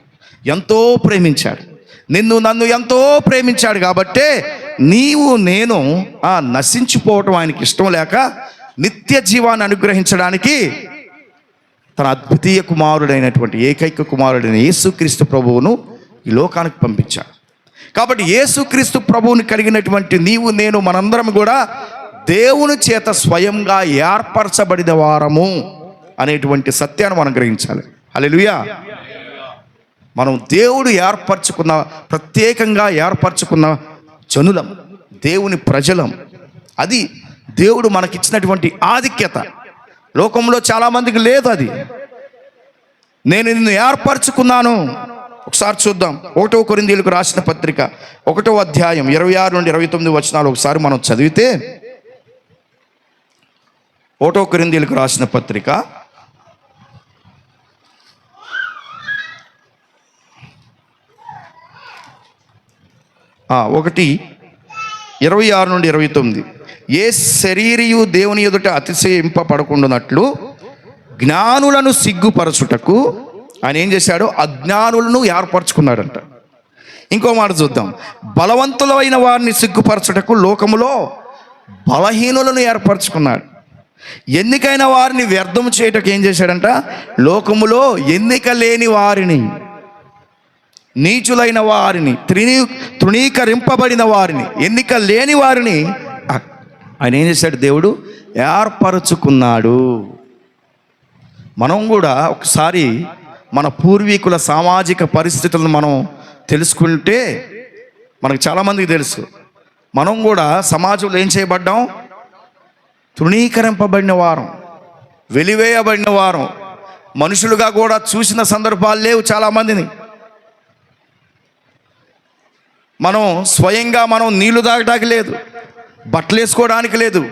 S2: ఎంతో ప్రేమించాడు, నన్ను ఎంతో ప్రేమించాడు. కాబట్టే నీవు నేను నశించిపోవటం ఆయనకి ఇష్టం లేక నిత్య జీవాన్ని అనుగ్రహించడానికి తన అద్వితీయ కుమారుడైనటువంటి ఏకైక కుమారుడైన యేసుక్రీస్తు ప్రభువును ఈ లోకానికి పంపించాడు. కాబట్టి యేసుక్రీస్తు ప్రభువుని కలిగినటువంటి నీవు నేను మనందరం కూడా దేవుని చేత స్వయంగా ఏర్పరచబడిన వారము అనేటువంటి సత్యాన్ని మనం గ్రహించాలి. హల్లెలూయా. మనం దేవుడు ఏర్పరచుకున్న, ప్రత్యేకంగా ఏర్పరచుకున్న జనులం, దేవుని ప్రజలం. అది దేవుడు మనకిచ్చినటువంటి ఆధిక్యత. లోకంలో చాలామందికి లేదు అది. నేను నిన్ను ఏర్పరచుకున్నాను. ఒకసారి చూద్దాం. 1 కొరింథీయులకు రాసిన పత్రిక 1వ అధ్యాయం 26-29 వచనాలు ఒకసారి మనం చదివితే, 1 కొరింథీయులకు రాసిన పత్రిక 1:26-29, ఏ శరీరియు దేవుని ఎదుట అతిశయింపబడకుండానట్లు జ్ఞానులను సిగ్గుపరచుటకు ఆయన ఏం చేశాడు? అజ్ఞానులను ఏర్పరచుకున్నాడంట. ఇంకో మాట చూద్దాం. బలవంతులైన వారిని సిగ్గుపరచుటకు లోకములో బలహీనులను ఏర్పరచుకున్నాడు. ఎన్నికైన వారిని వ్యర్థం చేయటకు ఏం చేశాడంట? లోకములో ఎన్నిక లేని వారిని, నీచులైన వారిని, తృణీకరింపబడిన వారిని, ఎన్నిక లేని వారిని ఆయన ఏం చేశాడు? దేవుడు ఏర్పరచుకున్నాడు. మనం కూడా ఒకసారి మన పూర్వీకుల సామాజిక పరిస్థితులను మనం తెలుసుకుంటే మనకు చాలామందికి తెలుసు. మనం కూడా సమాజంలో ఏం చేయబడ్డాం? తృణీకరింపబడిన వారం, వెలివేయబడిన వారం, మనుషులుగా కూడా చూసిన సందర్భాలు లేవు చాలామందిని. మనం స్వయంగా నీళ్లు తాగడానికి లేదు, బట్టలు వేసుకోవడానికి లేదు,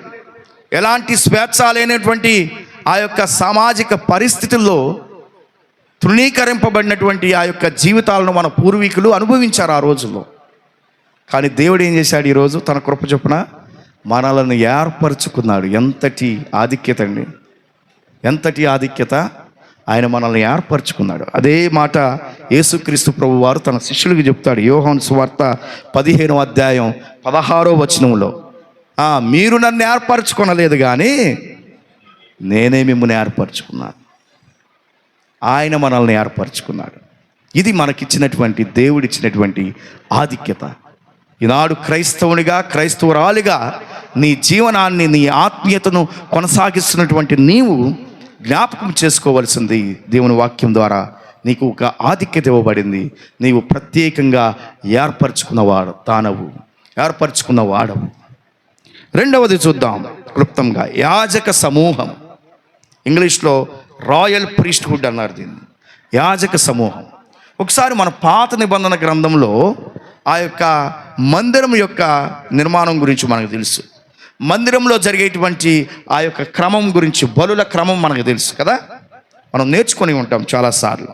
S2: ఎలాంటి స్వేచ్ఛ లేనటువంటి ఆ యొక్క సామాజిక పరిస్థితుల్లో తృణీకరింపబడినటువంటి ఆ యొక్క జీవితాలను మన పూర్వీకులు అనుభవించారు ఆ రోజుల్లో. కానీ దేవుడు ఏం చేశాడు? ఈరోజు తన కృప చొప్పున మనలను ఏర్పరచుకున్నాడు. ఎంతటి ఆధిక్యత అండి, ఎంతటి ఆధిక్యత! ఆయన మనల్ని ఏర్పరచుకున్నాడు. అదే మాట యేసుక్రీస్తు ప్రభు వారు తన శిష్యులకు చెప్తాడు. యోహాను సువార్త 15వ అధ్యాయం 16వ వచనంలో, మీరు నన్ను ఏర్పరచుకొనలేదు కానీ నేనే మిమ్మల్ని ఏర్పరచుకున్నాను. ఆయన మనల్ని ఏర్పరచుకున్నాడు. ఇది మనకిచ్చినటువంటి, దేవుడిచ్చినటువంటి ఆధిక్యత. ఈనాడు క్రైస్తవునిగా, క్రైస్తవురాలిగా నీ జీవనాన్ని, నీ ఆత్మీయతను కొనసాగిస్తున్నటువంటి నీవు జ్ఞాపకం చేసుకోవలసింది, దేవుని వాక్యం ద్వారా నీకు ఒక ఆధిక్యత ఇవ్వబడింది. నీవు ప్రత్యేకంగా ఏర్పరచుకున్నవాడవు. రెండవది చూద్దాం క్లుప్తంగా, యాజక సమూహం. ఇంగ్లీష్లో రాయల్ ప్రీస్ట్హుడ్ అన్నారు దీన్ని, యాజక సమూహం. ఒకసారి మన పాత నిబంధన గ్రంథంలో ఆ యొక్క మందిరం యొక్క నిర్మాణం గురించి మనకు తెలుసు. మందిరంలో జరిగేటువంటి ఆ యొక్క క్రమం గురించి, బలుల క్రమం మనకు తెలుసు కదా, మనం నేర్చుకొని ఉంటాం చాలాసార్లు.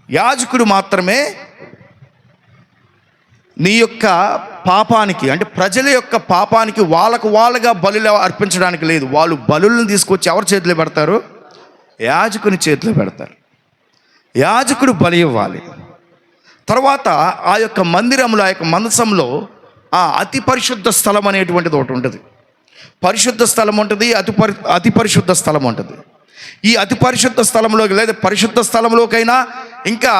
S2: యాజకుడు మాత్రమే నీ యొక్క పాపానికి, అంటే ప్రజల యొక్క పాపానికి వాళ్ళుగా బలులు అర్పించడానికి లేదు. వాళ్ళు బలులను తీసుకొచ్చి ఎవరి చేతిలో పెడతారు? యాజకుని చేతిలో పెడతారు. యాజకుడు బలి ఇవ్వాలి. తర్వాత ఆ యొక్క మందిరంలో, ఆ యొక్క మందసంలో అతి పరిశుద్ధ స్థలం అనేటువంటిది ఒకటి ఉంటుంది. పరిశుద్ధ స్థలం ఉంటుంది, అతి పరిశుద్ధ స్థలం ఉంటుంది. ఈ అతి పరిశుద్ధ స్థలంలోకి, లేదా పరిశుద్ధ స్థలంలోకైనా, ఇంకా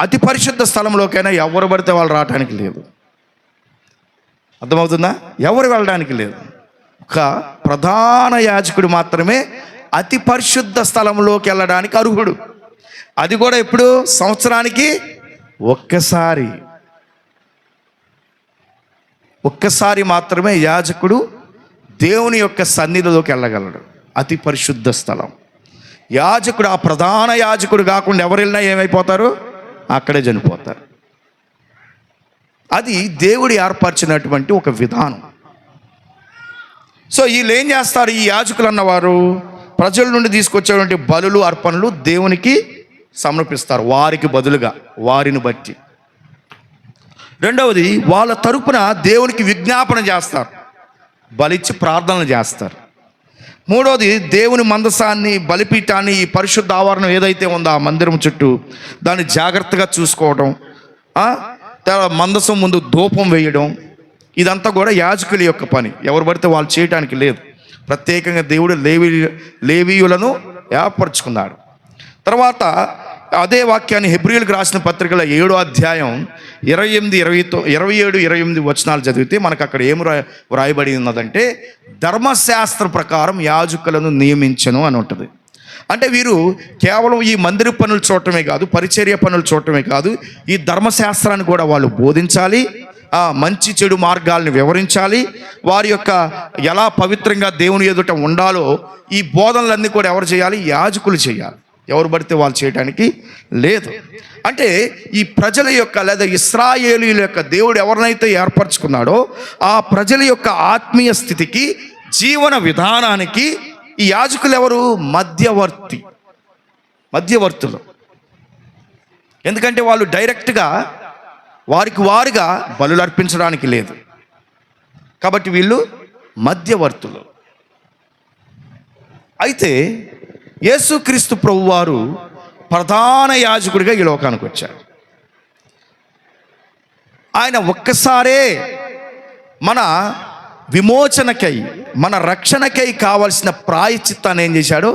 S2: అతి పరిశుద్ధ స్థలంలోకైనా ఎవరు పడితే వాళ్ళు రావడానికి లేదు. అర్థమవుతుందా? ఎవరు వెళ్ళడానికి లేదు. ఒక ప్రధాన యాజకుడు మాత్రమే అతి పరిశుద్ధ స్థలంలోకి వెళ్ళడానికి అర్హుడు. అది కూడా ఎప్పుడు? సంవత్సరానికి ఒక్కసారి మాత్రమే యాజకుడు దేవుని యొక్క సన్నిధిలోకి వెళ్ళగలడు. అతి పరిశుద్ధ స్థలం. యాజకుడు, ఆ ప్రధాన యాజకుడు కాకుండా ఎవరు వెళ్ళినా ఏమైపోతారు? అక్కడే చనిపోతారు. అది దేవుడు ఏర్పరిచినటువంటి ఒక విధానం. సో వీళ్ళు ఏం చేస్తారు? ఈ యాజకులు అన్నవారు ప్రజల నుండి తీసుకొచ్చేటువంటి బలులు, అర్పణలు దేవునికి సమర్పిస్తారు, వారికి బదులుగా, వారిని బట్టి. రెండవది, వాళ్ళ తరపున దేవునికి విజ్ఞాపన చేస్తారు, బలిచ్చి ప్రార్థనలు చేస్తారు. మూడవది, దేవుని మందసాన్ని, బలిపీఠాన్ని, ఈ పరిశుద్ధ ఆవరణం ఏదైతే ఉందో ఆ మందిరం చుట్టూ దాన్ని జాగ్రత్తగా చూసుకోవడం, మందసం ముందు ధూపం వేయడం, ఇదంతా కూడా యాజకుల యొక్క పని. ఎవరు పడితే వాళ్ళు చేయడానికి లేదు. ప్రత్యేకంగా దేవుడు లేవీయులను ఏర్పరచుకున్నాడు. తర్వాత అదే వాక్యాన్ని హెబ్రీయులకు రాసిన పత్రికల 7వ అధ్యాయం 27 వచనాలు చదివితే మనకు అక్కడ ఏం వ్రాయబడి ఉన్నదంటే, ధర్మశాస్త్ర ప్రకారం యాజకులను నియమించను అని ఉంటుంది. అంటే వీరు కేవలం ఈ మందిర పనులు చూడటమే కాదు, పరిచర్య పనులు చూడటమే కాదు, ఈ ధర్మశాస్త్రాన్ని కూడా వాళ్ళు బోధించాలి, మంచి చెడు మార్గాలను వివరించాలి, వారి యొక్క ఎలా పవిత్రంగా దేవుని ఎదుట ఉండాలో ఈ బోధనలన్నీ కూడా ఎవరు చేయాలి? యాజకులు చేయాలి. ఎవరు పడితే వాళ్ళు చేయడానికి లేదు. అంటే ఈ ప్రజల యొక్క, లేదా ఇశ్రాయేలీయుల యొక్క దేవుడు ఎవరినైతే ఏర్పరచుకున్నాడో ఆ ప్రజల యొక్క ఆత్మీయ స్థితికి, జీవన విధానానికి ఈ యాజకులు ఎవరు? మధ్యవర్తులు. ఎందుకంటే వాళ్ళు డైరెక్ట్గా వారుగా బలులు అర్పించడానికి లేదు కాబట్టి వీళ్ళు మధ్యవర్తులు. అయితే యేసుక్రీస్తు ప్రభువారు ప్రధాన యాజకుడిగా ఈ లోకానికి వచ్చారు. ఆయన ఒక్కసారే మన విమోచనకై, మన రక్షణకై కావలసిన ప్రాయశ్చిత్తాన్ని ఏం చేశాడు?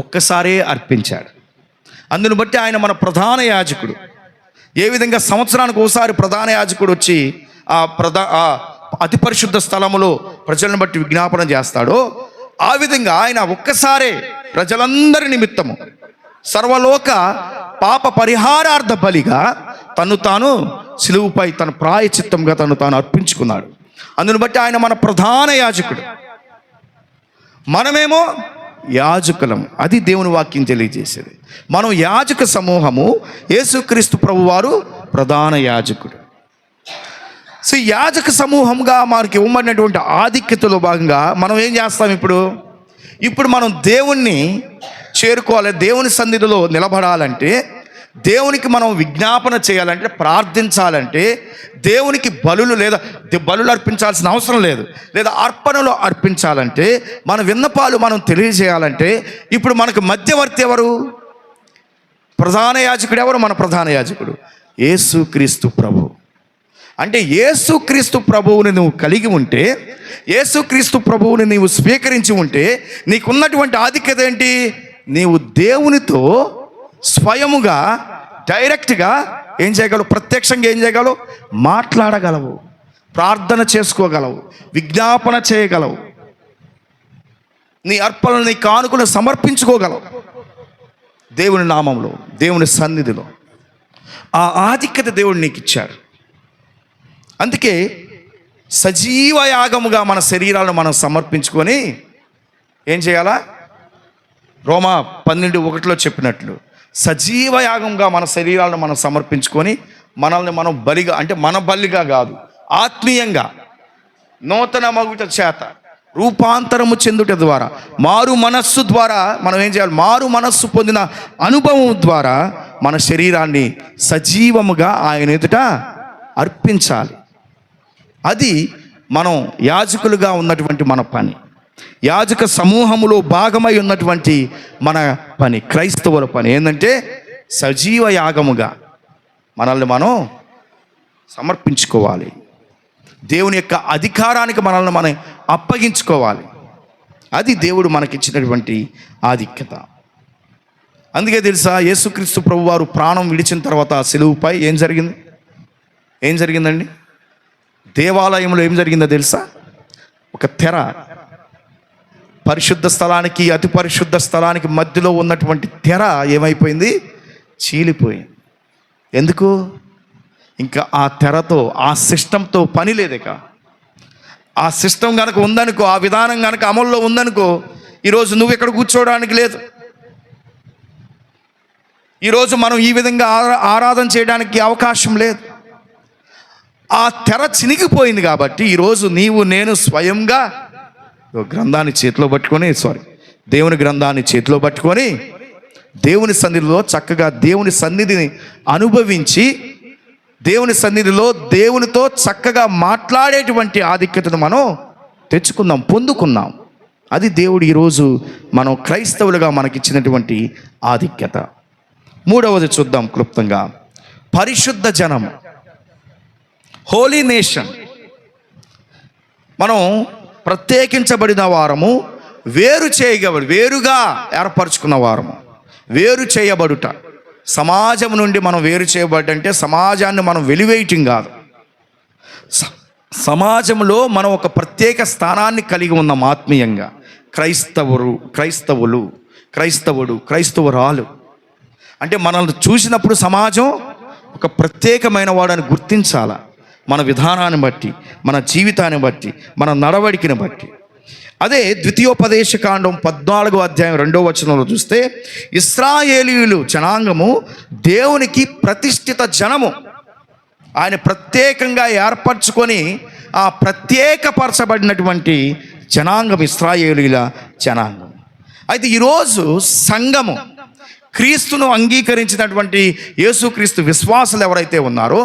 S2: ఒక్కసారే అర్పించాడు. అందును బట్టి ఆయన మన ప్రధాన యాజకుడు. ఏ విధంగా సంవత్సరానికి ఒకసారి ప్రధాన యాజకుడు వచ్చి అతి పరిశుద్ధ స్థలములో ప్రజలను బట్టి విజ్ఞాపన చేస్తాడో, ఆ విధంగా ఆయన ఒక్కసారే ప్రజలందరి నిమిత్తము సర్వలోక పాప పరిహారార్థ బలిగా తను తాను సిలువుపై తన ప్రాయచిత్తంగా తను తాను అర్పించుకున్నాడు. అందును బట్టి ఆయన మన ప్రధాన యాజకుడు, మనమేమో యాజకులం. అది దేవుని వాక్యం తెలియజేసేది. మనం యాజక సమూహము, యేసుక్రీస్తు ప్రభువారు ప్రధాన యాజకుడు. సో యాజక సమూహంగా మనకి ఇవ్వబడినటువంటి ఆధిక్యతలో భాగంగా మనం ఏం చేస్తాం? ఇప్పుడు మనం దేవుణ్ణి చేరుకోవాలి, దేవుని సన్నిధిలో నిలబడాలంటే, దేవునికి మనం విజ్ఞాపన చేయాలంటే, ప్రార్థించాలంటే, దేవునికి బలులు అర్పించాల్సిన అవసరం లేదు, లేదా అర్పణలు అర్పించాలంటే, మన విన్నపాలు మనం తెలియజేయాలంటే, ఇప్పుడు మనకు మధ్యవర్తి ఎవరు? ప్రధాన యాజకుడు ఎవరు? మన ప్రధాన యాజకుడు యేసుక్రీస్తు ప్రభు. అంటే యేసుక్రీస్తు ప్రభువుని నువ్వు కలిగి ఉంటే, యేసుక్రీస్తు ప్రభువుని నీవు స్వీకరించి ఉంటే, నీకున్నటువంటి ఆధిక్యత ఏంటి? నీవు దేవునితో స్వయముగా డైరెక్ట్గా ఏం చేయగలవు? ప్రత్యక్షంగా ఏం చేయగలవు? మాట్లాడగలవు, ప్రార్థన చేసుకోగలవు, విజ్ఞాపన చేయగలవు, నీ అర్పణలు, నీ కానుకలు సమర్పించుకోగలవు దేవుని నామంలో, దేవుని సన్నిధిలో. ఆ ఆధిక్యత దేవుడు నీకు ఇచ్చాడు. అందుకే సజీవ యాగముగా మన శరీరాలను మనం సమర్పించుకొని ఏం చేయాలా? రోమా 12:1 చెప్పినట్లు సజీవ యాగంగా మన శరీరాలను మనం సమర్పించుకొని మనల్ని మనం బలిగా, అంటే మన బలిగా కాదు, ఆత్మీయంగా నూతన మగుట చేత రూపాంతరము చెందుట ద్వారా, మారు మనస్సు ద్వారా మనం ఏం చేయాలి? మారు మనస్సు పొందిన అనుభవం ద్వారా మన శరీరాన్ని సజీవముగా ఆయన ఎదుట అర్పించాలి. అది మనం యాజకులుగా ఉన్నటువంటి మన పని, యాజక సమూహములో భాగమై ఉన్నటువంటి మన పని, క్రైస్తవుల పని ఏంటంటే సజీవ యాగముగా మనల్ని మనం సమర్పించుకోవాలి. దేవుని యొక్క అధికారానికి మనల్ని మనం అప్పగించుకోవాలి. అది దేవుడు మనకిచ్చినటువంటి ఆధిక్యత. అందుకే తెలుసా, యేసుక్రీస్తు ప్రభువారు ప్రాణం విడిచిన తర్వాత ఆ సిలువుపై ఏం జరిగిందండి? దేవాలయంలో ఏం జరిగిందో తెలుసా? ఒక తెర, పరిశుద్ధ స్థలానికి అతి పరిశుద్ధ స్థలానికి మధ్యలో ఉన్నటువంటి తెర ఏమైపోయింది? చీలిపోయింది. ఎందుకు? ఇంకా ఆ తెరతో, ఆ సిస్టంతో పని లేదిక. ఆ సిస్టమ్ కనుక ఉందనుకో, ఆ విధానం కనుక అమల్లో ఉందనుకో, ఈరోజు నువ్వు ఇక్కడ కూర్చోవడానికి లేదు. ఈరోజు మనం ఈ విధంగా ఆరాధన చేయడానికి అవకాశం లేదు. ఆ తెర చినిగిపోయింది కాబట్టి ఈరోజు నీవు నేను స్వయంగా గ్రంథాన్ని చేతిలో పట్టుకొని, దేవుని గ్రంథాన్ని చేతిలో పట్టుకొని దేవుని సన్నిధిలో చక్కగా దేవుని సన్నిధిని అనుభవించి, దేవుని సన్నిధిలో దేవునితో చక్కగా మాట్లాడేటువంటి ఆధిక్యతను మనం తెచ్చుకుందాం, పొందుకుందాం. అది దేవుడు ఈరోజు మనం క్రైస్తవులుగా మనకిచ్చినటువంటి ఆధిక్యత. మూడవది చూద్దాం క్లుప్తంగా. పరిశుద్ధ జనం, హోలీ నేషన్. మనం ప్రత్యేకించబడిన వారము, వేరుగా ఏర్పరచుకున్న వారము. వేరు చేయబడుట, సమాజం నుండి మనం వేరు చేయబడ్డంటే సమాజాన్ని మనం వెలివేయటం కాదు, సమాజంలో మనం ఒక ప్రత్యేక స్థానాన్ని కలిగి ఉన్నాం ఆత్మీయంగా. క్రైస్తవురాలు అంటే మనల్ని చూసినప్పుడు సమాజం ఒక ప్రత్యేకమైన వాడని గుర్తించాల, మన విధానాన్ని బట్టి, మన జీవితాన్ని బట్టి, మన నడవడికని బట్టి. అదే ద్వితీయోపదేశకాండం 14వ అధ్యాయం 2వ వచనంలో చూస్తే, ఇశ్రాయేలీయులు జనాంగము దేవునికి ప్రతిష్ఠిత జనము. ఆయన ప్రత్యేకంగా ఏర్పరచుకొని ఆ ప్రత్యేకపరచబడినటువంటి జనాంగం ఇశ్రాయేలీయుల జనాంగం. అయితే ఈరోజు సంఘము, క్రీస్తును అంగీకరించినటువంటి యేసుక్రీస్తు విశ్వాసులు ఎవరైతే ఉన్నారో,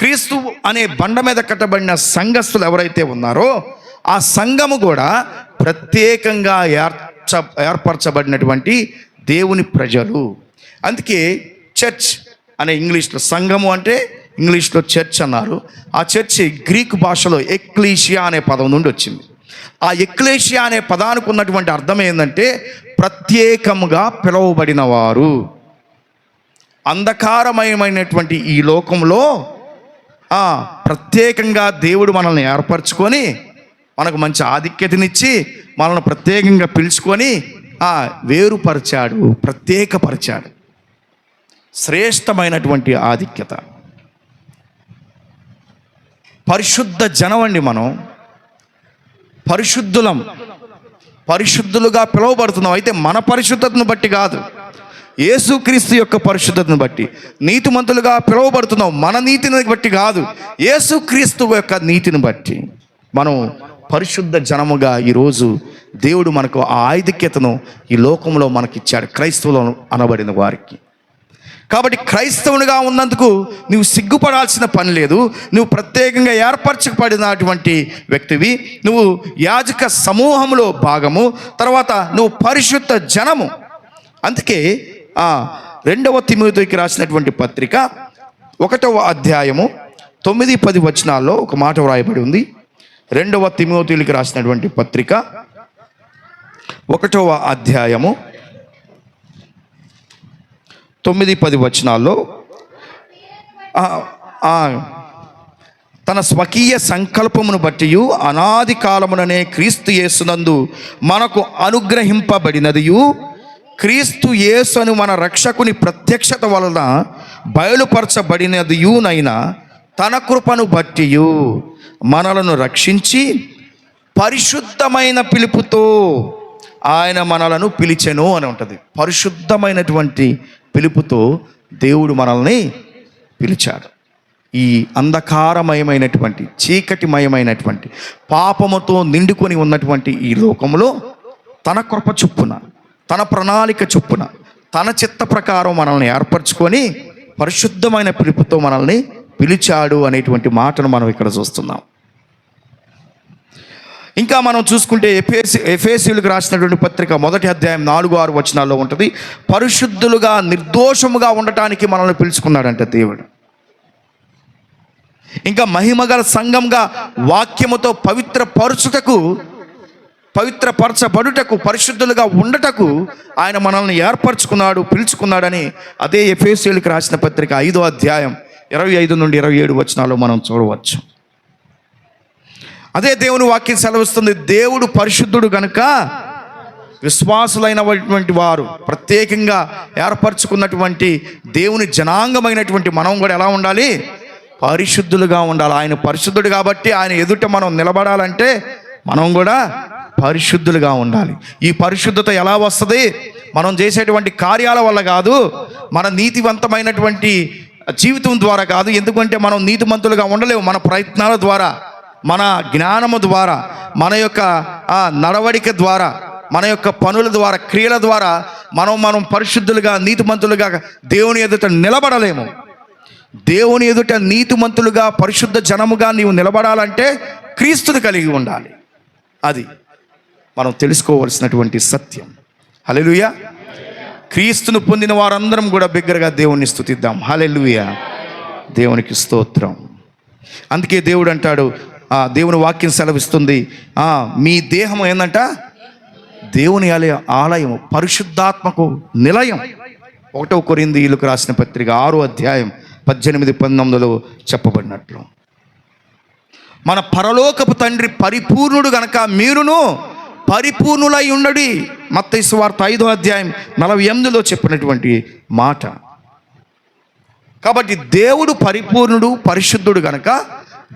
S2: క్రీస్తు అనే బండ మీద కట్టబడిన సంఘస్థులు ఎవరైతే ఉన్నారో, ఆ సంఘము కూడా ప్రత్యేకంగా ఏర్పరచబడినటువంటి దేవుని ప్రజలు. అందుకే చర్చ్ అనే ఇంగ్లీష్లో, సంఘము అంటే ఇంగ్లీష్లో చర్చ్ అన్నారు. ఆ చర్చి గ్రీకు భాషలో ఎక్లీషియా అనే పదం నుండి వచ్చింది. ఆ ఎక్లేషియా అనే పదానికి ఉన్నటువంటి అర్థం ఏంటంటే ప్రత్యేకముగా పిలువబడిన వారు. అంధకారమయమైనటువంటి ఈ లోకంలో ప్రత్యేకంగా దేవుడు మనల్ని ఏర్పరచుకొని, మనకు మంచి ఆధిక్యతనిచ్చి, మనల్ని ప్రత్యేకంగా పిలుచుకొని వేరుపరిచాడు, ప్రత్యేకపరిచాడు. శ్రేష్టమైనటువంటి ఆధిక్యత. పరిశుద్ధ జనం అండి. మనం పరిశుద్ధులుగా పిలువబడుతున్నాం. అయితే మన పరిశుద్ధతను బట్టి కాదు, యేసుక్రీస్తు యొక్క పరిశుద్ధతను బట్టి. నీతిమంతులుగా పిలువబడుతున్నాం, మన నీతిని బట్టి కాదు, యేసుక్రీస్తు యొక్క నీతిని బట్టి మనం పరిశుద్ధ జనముగా ఈరోజు దేవుడు మనకు ఆ ఆధిక్యతను ఈ లోకంలో మనకిచ్చాడు, క్రైస్తవులు అనబడిన వారికి. కాబట్టి క్రైస్తవునిగా ఉన్నందుకు నువ్వు సిగ్గుపడాల్సిన పని లేదు. నువ్వు ప్రత్యేకంగా ఏర్పరచబడినటువంటి వ్యక్తివి. నువ్వు యాజక సమూహంలో భాగము, తర్వాత నువ్వు పరిశుద్ధ జనము. అందుకే 2వ తిమోతికి రాసినటువంటి పత్రిక 1వ అధ్యాయము 9-10 వచనాల్లో ఒక మాట వ్రాయబడి ఉంది. 2వ తిమోతికి రాసినటువంటి పత్రిక 1వ అధ్యాయము 9-10 వచనాల్లో తన స్వకీయ సంకల్పమును బట్టి అనాది కాలముననే క్రీస్తు యేసునందు మనకు అనుగ్రహింపబడినదియు, క్రీస్తు యేసును మన రక్షకుని ప్రత్యక్షత వలన బయలుపరచబడినదియునైనా తన కృపను బట్టి మనలను రక్షించి పరిశుద్ధమైన పిలుపుతో ఆయన మనలను పిలిచెను అని ఉంటుంది. పరిశుద్ధమైనటువంటి పిలుపుతో దేవుడు మనల్ని పిలిచాడు. ఈ అంధకారమయమైనటువంటి చీకటిమయమైనటువంటి పాపముతో నిండుకొని ఉన్నటువంటి ఈ లోకములో తన కృప చొప్పున, తన ప్రణాళిక చొప్పున, తన చిత్త ప్రకారం మనల్ని ఏర్పరచుకొని పరిశుద్ధమైన పిలుపుతో మనల్ని పిలిచాడు అనేటువంటి మాటను మనం ఇక్కడ చూస్తున్నాం. ఇంకా మనం చూసుకుంటే ఎఫెసీయులకు రాసినటువంటి పత్రిక 1వ అధ్యాయం 4-6 వచనాల్లో ఉంటుంది. పరిశుద్ధులుగా నిర్దోషముగా ఉండటానికి మనల్ని పిలుచుకున్నాడంట దేవుడు. ఇంకా మహిమగల సంఘంగా వాక్యముతో పవిత్రపరచబడుటకు, పరిశుద్ధులుగా ఉండటకు ఆయన మనల్ని ఏర్పరచుకున్నాడు, పిలుచుకున్నాడని అదే ఎఫెసీయులకు రాసిన పత్రిక 5వ అధ్యాయం 25 నుండి 27 వచనాల్లో మనం చూడవచ్చు. అదే దేవుని వాక్యం సెలవిస్తుంది. దేవుడు పరిశుద్ధుడు గనుక విశ్వాసులైనటువంటి వారు, ప్రత్యేకంగా ఏర్పరచుకున్నటువంటి దేవుని జనాంగమైనటువంటి మనం కూడా ఎలా ఉండాలి? పరిశుద్ధులుగా ఉండాలి. ఆయన పరిశుద్ధుడు కాబట్టి ఆయన ఎదుట మనం నిలబడాలంటే మనం కూడా పరిశుద్ధులుగా ఉండాలి. ఈ పరిశుద్ధత ఎలా వస్తుంది? మనం చేసేటువంటి కార్యాల వల్ల కాదు, మన నీతివంతమైనటువంటి జీవితం ద్వారా కాదు. ఎందుకంటే మనం నీతిమంతులుగా ఉండలేము. మన ప్రయత్నాల ద్వారా, మన జ్ఞానము ద్వారా, మన యొక్క నడవడిక ద్వారా, మన యొక్క పనుల ద్వారా, క్రియల ద్వారా మనం పరిశుద్ధులుగా, నీతిమంతులుగా దేవుని ఎదుట నిలబడలేము. దేవుని ఎదుట నీతిమంతులుగా, పరిశుద్ధ జనముగా నీవు నిలబడాలంటే క్రీస్తుని కలిగి ఉండాలి. అది మనం తెలుసుకోవలసినటువంటి సత్యం. హల్లెలూయా. క్రీస్తును పొందిన వారందరం కూడా బిగ్గరగా దేవుణ్ణి స్తుతిద్దాం. హల్లెలూయా. దేవునికి స్తోత్రం. అందుకే దేవుడు అంటాడు, దేవుని వాక్యం సెలవిస్తుంది, మీ దేహం ఏందంట? దేవుని ఆలయము, పరిశుద్ధాత్మకు నిలయం. 1వ కొరింథీయులకు రాసిన పత్రిక 6వ అధ్యాయం 18-19 చెప్పబడినట్లు, మన పరలోకపు తండ్రి పరిపూర్ణుడు గనక మీరును పరిపూర్ణులై ఉండడి. మత్తయి సువార్త 5వ అధ్యాయం 48లో చెప్పినటువంటి మాట. కాబట్టి దేవుడు పరిపూర్ణుడు, పరిశుద్ధుడు గనక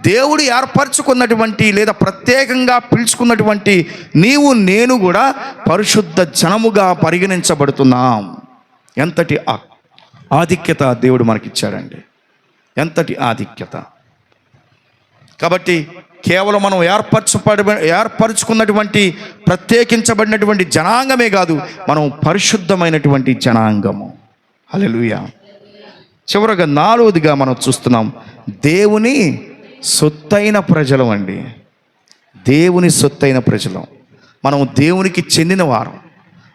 S2: దేవుడు ఏర్పరచుకున్నటువంటి లేదా ప్రత్యేకంగా పిలుచుకున్నటువంటి నీవు నేను కూడా పరిశుద్ధ జనముగా పరిగణించబడుతున్నాం. ఎంతటి ఆధిక్యత దేవుడు మనకిచ్చాడండి, ఎంతటి ఆధిక్యత. కాబట్టి కేవలం మనం ఏర్పరచుకున్నటువంటి ప్రత్యేకించబడినటువంటి జనాంగమే కాదు, మనం పరిశుద్ధమైనటువంటి జనాంగము. హల్లెలూయా. చివరగా 4వదిగా మనం చూస్తున్నాం, దేవుని సొత్తైన ప్రజలం అండి. దేవుని సొత్తైన ప్రజలం. మనం దేవునికి చెందిన వారం.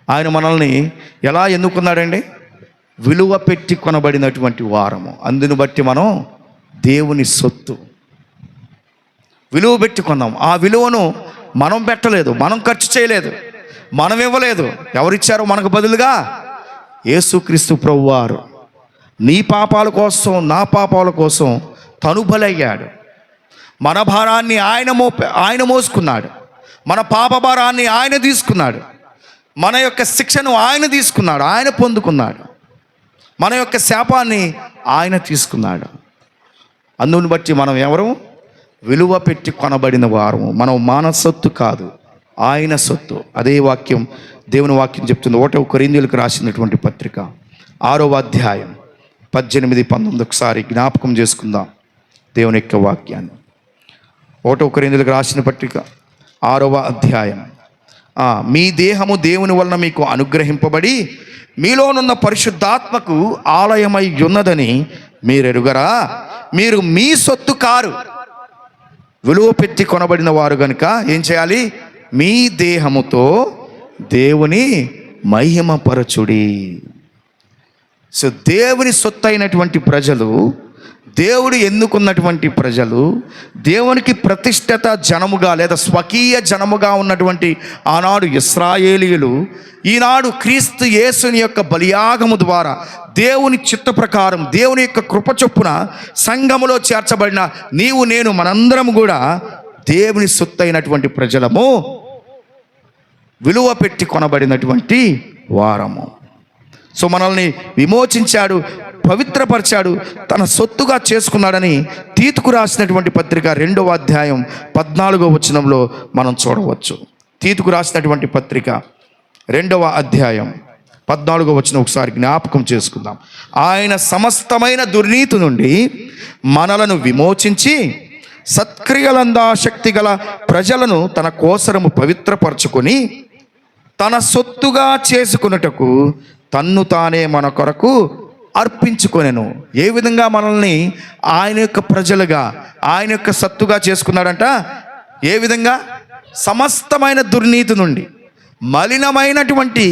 S2: ఆయన మనల్ని ఎలా ఎన్నుకున్నాడండి? విలువ పెట్టి కొనబడినటువంటి వారము. అందుని బట్టి మనం దేవుని సొత్తు. విలువ పెట్టి కొన్నాం. ఆ విలువను మనం పెట్టలేదు, మనం ఖర్చు చేయలేదు, మనం ఇవ్వలేదు. ఎవరిచ్చారో మనకు బదులుగా? యేసుక్రీస్తు ప్రభువారు నీ పాపాల కోసం, నా పాపాల కోసం తను బలయ్యాడు. మన భారాన్ని ఆయన మోసుకున్నాడు. మన పాప భారాన్ని ఆయన తీసుకున్నాడు. మన యొక్క శిక్షను ఆయన తీసుకున్నాడు, ఆయన పొందుకున్నాడు. మన యొక్క శాపాన్ని ఆయన తీసుకున్నాడు. అందుని బట్టి మనం ఎవరు? విలువ పెట్టి కొనబడిన వారము. మనం మన సొత్తు కాదు, ఆయన సొత్తు. అదే వాక్యం, దేవుని వాక్యం చెప్తుంది. 1వ కొరింథీయులకు రాసినటువంటి పత్రిక 6వ అధ్యాయం 18-19 ఒకసారి జ్ఞాపకం చేసుకుందాం దేవుని యొక్క వాక్యాన్ని. 1వ కొరింథీయులకు రాసిన పత్రిక 6వ అధ్యాయం. మీ దేహము దేవుని వలన మీకు అనుగ్రహింపబడి మీలోనున్న పరిశుద్ధాత్మకు ఆలయమై ఉన్నదని మీరెరుగరా? మీరు మీ సొత్తు కారు, విలువ పెట్టి కొనబడిన వారు కనుక ఏం చేయాలి? మీ దేహముతో దేవుని మహిమపరచుడి. సో దేవుని సొత్తు అయినటువంటి ప్రజలు దేవుడు ఎన్నుకున్నటువంటి ప్రజలు, దేవునికి ప్రతిష్ఠిత జనముగా లేదా స్వకీయ జనముగా ఉన్నటువంటి ఆనాడు ఇశ్రాయేలీయులు ఈనాడు క్రీస్తు యేసుని యొక్క బలియాగము ద్వారా దేవుని చిత్త ప్రకారం దేవుని యొక్క కృప చొప్పున సంఘములో చేర్చబడిన నీవు నేను మనందరం కూడా దేవుని సొత్తైనటువంటి ప్రజలము, విలువ పెట్టి కొనబడినటువంటి వారము. సో మనల్ని విమోచించాడు, పవిత్రపరిచాడు, తన సొత్తుగా చేసుకున్నాడని తీతుకు రాసినటువంటి పత్రిక 2వ అధ్యాయం 14వ వచనంలో మనం చూడవచ్చు. తీతుకు రాసినటువంటి పత్రిక 2వ అధ్యాయం 14వ వచనం ఒకసారి జ్ఞాపకం చేసుకుందాం. ఆయన సమస్తమైన దుర్నీతి నుండి మనలను విమోచించి సత్క్రియలందాశక్తి గల ప్రజలను తన కోసరము పవిత్రపరచుకొని తన సొత్తుగా చేసుకున్నటకు తన్ను తానే మన కొరకు అర్పించుకొనెను. ఏ విధంగా మనల్ని ఆయన యొక్క ప్రజలుగా, ఆయన యొక్క సత్తుగా చేసుకున్నాడంట? ఏ విధంగా? సమస్తమైన దుర్నీతి నుండి, మలినమైనటువంటి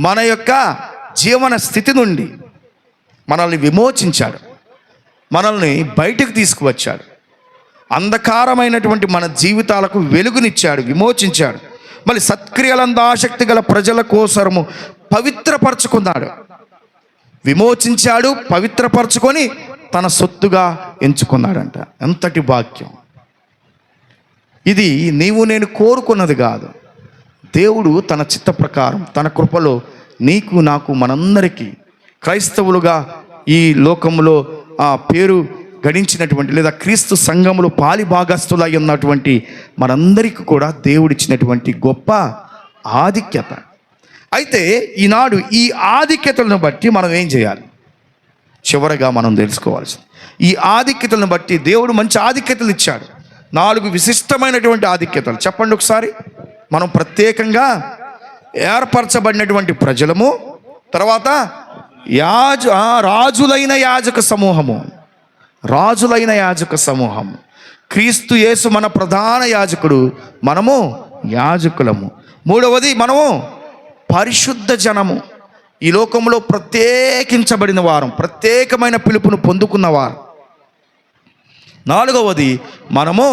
S2: మన యొక్క జీవన స్థితి నుండి మనల్ని విమోచించాడు, మనల్ని బయటకు తీసుకువచ్చాడు, అంధకారమైనటువంటి మన జీవితాలకు వెలుగునిచ్చాడు, విమోచించాడు. మళ్ళీ సత్క్రియలందాశక్తి గల ప్రజల కోసరము పవిత్రపరచుకున్నాడు, విమోచించాడు, పవిత్రపరచుకొని తన సొత్తుగా ఎంచుకున్నాడంట. ఎంతటి భాగ్యం! ఇది నీవు నేను కోరుకున్నది కాదు. దేవుడు తన చిత్త ప్రకారం తన కృపలో నీకు నాకు మనందరికీ క్రైస్తవులుగా ఈ లోకంలో ఆ పేరు గడించినటువంటి లేదా క్రీస్తు సంఘములో పాలి భాగస్థులై ఉన్నటువంటి మనందరికీ కూడా దేవుడిచ్చినటువంటి గొప్ప ఆధిక్యత. అయితే ఈనాడు ఈ ఆధిక్యతలను బట్టి మనం ఏం చేయాలి? చివరగా మనం తెలుసుకోవాల్సింది, ఈ ఆధిక్యతలను బట్టి దేవుడు మంచి ఆధిక్యతలు ఇచ్చాడు. 4 విశిష్టమైనటువంటి ఆధిక్యతలు చెప్పండి ఒకసారి. మనం ప్రత్యేకంగా ఏర్పరచబడినటువంటి ప్రజలము, తర్వాత రాజులైన యాజక సమూహము, రాజులైన యాజక సమూహం. క్రీస్తు యేసు మన ప్రధాన యాజకుడు, మనము యాజకులము. 3వది మనము పరిశుద్ధ జనము, ఈ లోకంలో ప్రత్యేకించబడిన వారం, ప్రత్యేకమైన పిలుపును పొందుకున్నవారు. 4వది మనము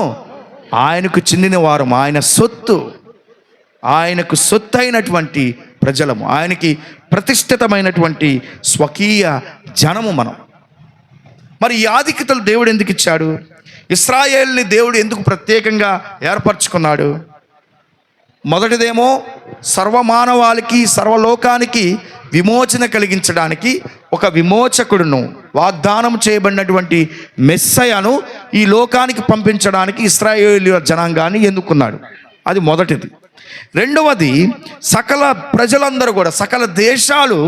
S2: ఆయనకు చెందిన వారం, ఆయన సొత్తు, ఆయనకు సొత్తు అయినటువంటి ప్రజలము, ఆయనకి ప్రతిష్ఠితమైనటువంటి స్వకీయ జనము మనం. మరి ఈ ఆధిక్యతలు దేవుడు ఎందుకు ఇచ్చాడు? ఇశ్రాయేలుని దేవుడు ఎందుకు ప్రత్యేకంగా ఏర్పరచుకున్నాడు? మొదటిదేమో సర్వమానవాళికి, సర్వలోకానికి విమోచన కలిగించడానికి ఒక విమోచకుడును, వాగ్దానం చేయబడినటువంటి మెస్సయను ఈ లోకానికి పంపించడానికి ఇశ్రాయేలు జనాంగాన్ని ఎన్నుకున్నాడు. అది మొదటిది. 2వది సకల ప్రజలందరూ కూడా, సకల దేశాలు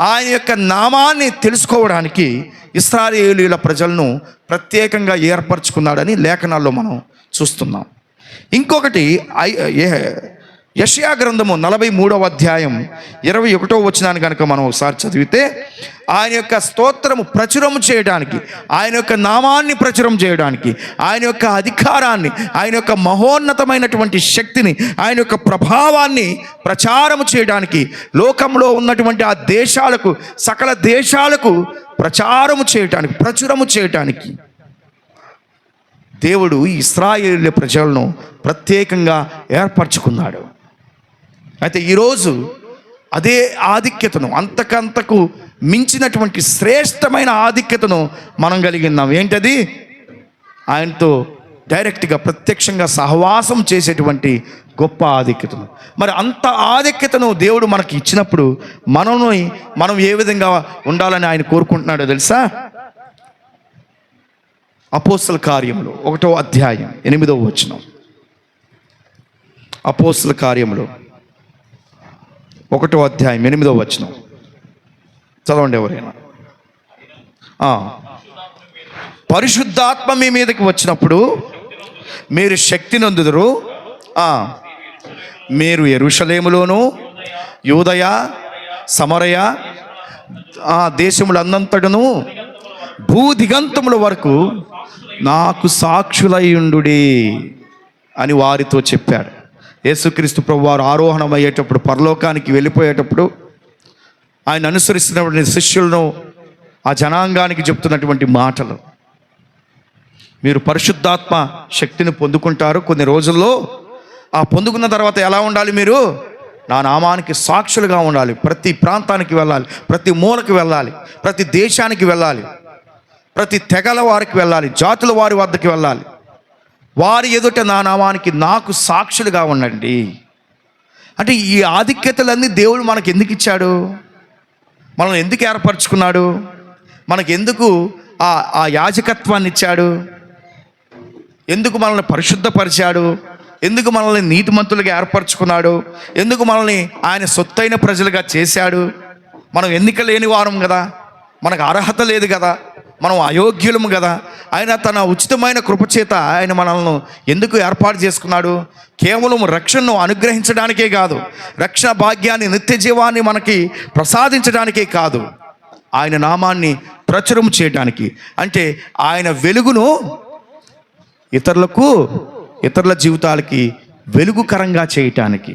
S2: ఆయన యొక్క నామాన్ని తెలుసుకోవడానికి ఇశ్రాయేలీయుల ప్రజలను ప్రత్యేకంగా ఏర్పరచుకున్నాడని లేఖనాల్లో మనం చూస్తున్నాం. ఇంకొకటి యెషయా గ్రంథము 43వ అధ్యాయం 21వ వచనాన్ని కనుక మనం ఒకసారి చదివితే, ఆయన యొక్క స్తోత్రము ప్రచురము చేయడానికి, ఆయన యొక్క నామాన్ని ప్రచురం చేయడానికి, ఆయన యొక్క అధికారాన్ని, ఆయన యొక్క మహోన్నతమైనటువంటి శక్తిని, ఆయన యొక్క ప్రభావాన్ని ప్రచారము చేయడానికి, లోకంలో ఉన్నటువంటి ఆ దేశాలకు, సకల దేశాలకు ప్రచారము చేయటానికి, ప్రచురము చేయటానికి దేవుడు ఇశ్రాయేలు ప్రజలను ప్రత్యేకంగా ఏర్పరచుకున్నాడు. అయితే ఈరోజు అదే ఆధిక్యతను, అంతకంతకు మించినటువంటి శ్రేష్టమైన ఆధిక్యతను మనం కలిగి ఉన్నాం. ఏంటది? ఆయనతో డైరెక్ట్గా ప్రత్యక్షంగా సహవాసం చేసేటువంటి గొప్ప ఆధిక్యతను. మరి అంత ఆధిక్యతను దేవుడు మనకి ఇచ్చినప్పుడు మనం ఏ విధంగా ఉండాలని ఆయన కోరుకుంటున్నాడో తెలుసా? అపోస్తల కార్యములు 1వ అధ్యాయం 8వ వచనం. అపోస్తల కార్యములు 1వ అధ్యాయం 8వ వచనం చదవండి ఎవరైనా. పరిశుద్ధాత్మ మీ మీదకి వచ్చినప్పుడు మీరు శక్తి నొందుదురు. మీరు యెరూషలేములోను, యూదయ, సమరయ దేశములందంతటను భూదిగంతముల వరకు నాకు సాక్షులయ్యుండుడి అని వారితో చెప్పాడు. యేసుక్రీస్తు ప్రభువారు ఆరోహణం అయ్యేటప్పుడు, పరలోకానికి వెళ్ళిపోయేటప్పుడు ఆయన అనుసరిస్తున్నటువంటి శిష్యులను, ఆ జనాంగానికి చెప్తున్నటువంటి మాటలు, మీరు పరిశుద్ధాత్మ శక్తిని పొందుకుంటారు కొన్ని రోజుల్లో. ఆ పొందుకున్న తర్వాత ఎలా ఉండాలి? మీరు నా నామానికి సాక్షులుగా ఉండాలి. ప్రతి ప్రాంతానికి వెళ్ళాలి, ప్రతి మూలకి వెళ్ళాలి, ప్రతి దేశానికి వెళ్ళాలి, ప్రతి తెగల వారికి వెళ్ళాలి, జాతుల వారి వద్దకి వెళ్ళాలి. వారి ఎదుట నా నామానికి నాకు సాక్షులుగా ఉండండి. అంటే ఈ ఆధిక్యతలన్నీ దేవుడు మనకు ఎందుకు ఇచ్చాడు? మనల్ని ఎందుకు ఏర్పరచుకున్నాడు? మనకు ఎందుకు ఆ యాజకత్వాన్ని ఇచ్చాడు? ఎందుకు మనల్ని పరిశుద్ధపరిచాడు? ఎందుకు మనల్ని నీతిమంతులుగా ఏర్పరచుకున్నాడు? ఎందుకు మనల్ని ఆయన సొత్తైన ప్రజలుగా చేశాడు? మనం ఎన్నిక లేని వారం కదా, మనకు అర్హత లేదు కదా, మనం అయోగ్యులము కదా. ఆయన తన ఉచితమైన కృపచేత ఆయన మనల్ని ఎందుకు ఏర్పాటు చేసుకున్నాడు? కేవలం రక్షణను అనుగ్రహించడానికే కాదు, రక్షణ భాగ్యాన్ని, నిత్య జీవాన్ని మనకి ప్రసాదించడానికే కాదు, ఆయన నామాన్ని ప్రచురం చేయడానికి. అంటే ఆయన వెలుగును ఇతరుల జీవితాలకి వెలుగుకరంగా చేయటానికి.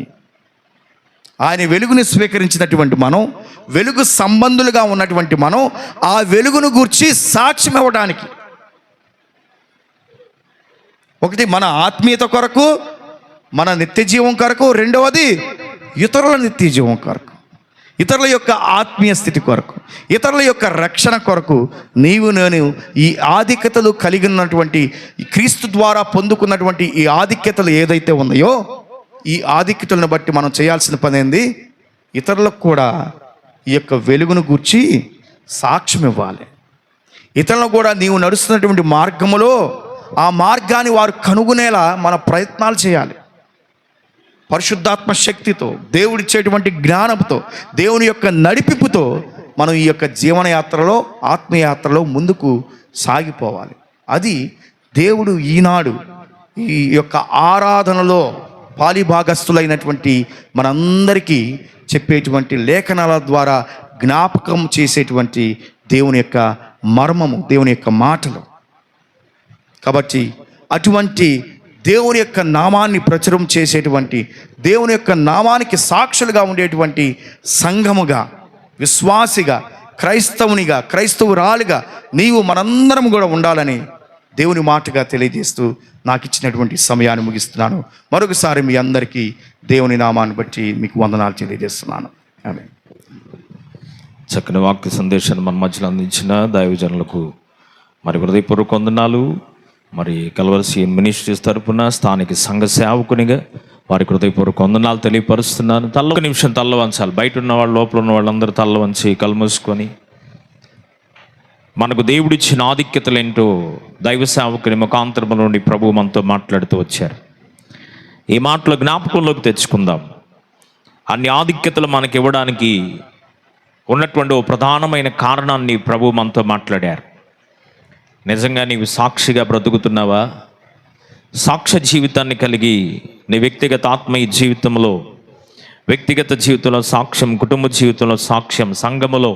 S2: ఆయన వెలుగుని స్వీకరించినటువంటి మనం, వెలుగు సంబంధులుగా ఉన్నటువంటి మనం ఆ వెలుగును గూర్చి సాక్ష్యం ఇవ్వడానికి. ఒకటి మన ఆత్మీయత కొరకు, మన నిత్య జీవం కొరకు. రెండవది ఇతరుల నిత్య జీవం కొరకు, ఇతరుల యొక్క ఆత్మీయ స్థితి కొరకు, ఇతరుల యొక్క రక్షణ కొరకు. నేను ఈ ఆధిక్యతలు కలిగి ఉన్నటువంటి, క్రీస్తు ద్వారా పొందుకున్నటువంటి ఈ ఆధిక్యతలు ఏదైతే ఉన్నాయో, ఈ ఆధిక్యతలను బట్టి మనం చేయాల్సిన పని ఏంది? ఇతరులకు కూడా ఈ యొక్క వెలుగును గూర్చి సాక్ష్యం ఇవ్వాలి. ఇతరులకు కూడా నీవు నడుస్తున్నటువంటి మార్గములో ఆ మార్గాన్ని వారు కనుగొనేలా మన ప్రయత్నాలు చేయాలి. పరిశుద్ధాత్మ శక్తితో, దేవుడిచ్చేటువంటి జ్ఞానంతో, దేవుని యొక్క నడిపింపుతో మనం ఈ యొక్క జీవనయాత్రలో, ఆత్మయాత్రలో ముందుకు సాగిపోవాలి. అది దేవుడు ఈనాడు ఈ యొక్క ఆరాధనలో పాలిభాగస్తులైనటువంటి మనందరికీ చెప్పేటువంటి లేఖనాల ద్వారా జ్ఞాపకం చేసేటువంటి దేవుని యొక్క మర్మము, దేవుని యొక్క మాటలు. కాబట్టి అటువంటి దేవుని యొక్క నామాన్ని ప్రచురం చేసేటువంటి, దేవుని యొక్క నామానికి సాక్షులుగా ఉండేటువంటి సంఘముగా, విశ్వాసిగా, క్రైస్తవునిగా, క్రైస్తవురాలుగా నీవు మనందరం కూడా ఉండాలని దేవుని మాటగా తెలియజేస్తూ నాకు ఇచ్చినటువంటి సమయాన్ని ముగిస్తున్నాను. మరొకసారి మీ అందరికీ దేవుని నామాన్ని బట్టి మీకు వందనాలు తెలియజేస్తున్నాను. ఆమేన్.
S1: చక్కని వాక్య సందేశాన్ని మన మధ్యలో అందించిన దైవజనులకు మరి హృదయపూర్వక వందనాలు. మరి కల్వరసి మినిస్ట్రీస్ తరపున స్థానిక సంఘ సేవకునిగా వారికి హృదయపూర్వక వందనాలు తెలియపరుస్తున్నాను. ఒక నిమిషం తల్ల వంచాలి. బయట ఉన్న వాళ్ళు, లోపల ఉన్న వాళ్ళందరూ తల్ల వంచి కళ్ళు మూసుకొని మనకు దేవుడిచ్చిన ఆధిక్యతలు ఏంటో దైవ సేవకుని ముఖాంతరం నుండి ప్రభువు మనతో మాట్లాడుతూ వచ్చారు. ఈ మాటలు జ్ఞాపకంలోకి తెచ్చుకుందాం. అన్ని ఆధిక్యతలు మనకి ఇవ్వడానికి ఉన్నటువంటి ఓ ప్రధానమైన కారణాన్ని ప్రభువు మనతో మాట్లాడారు. నిజంగా నీవు సాక్షిగా బ్రతుకుతున్నావా? సాక్ష్య జీవితాన్ని కలిగి నీ వ్యక్తిగత ఆత్మీయ జీవితంలో, వ్యక్తిగత జీవితంలో సాక్ష్యం, కుటుంబ జీవితంలో సాక్ష్యం, సంఘములో,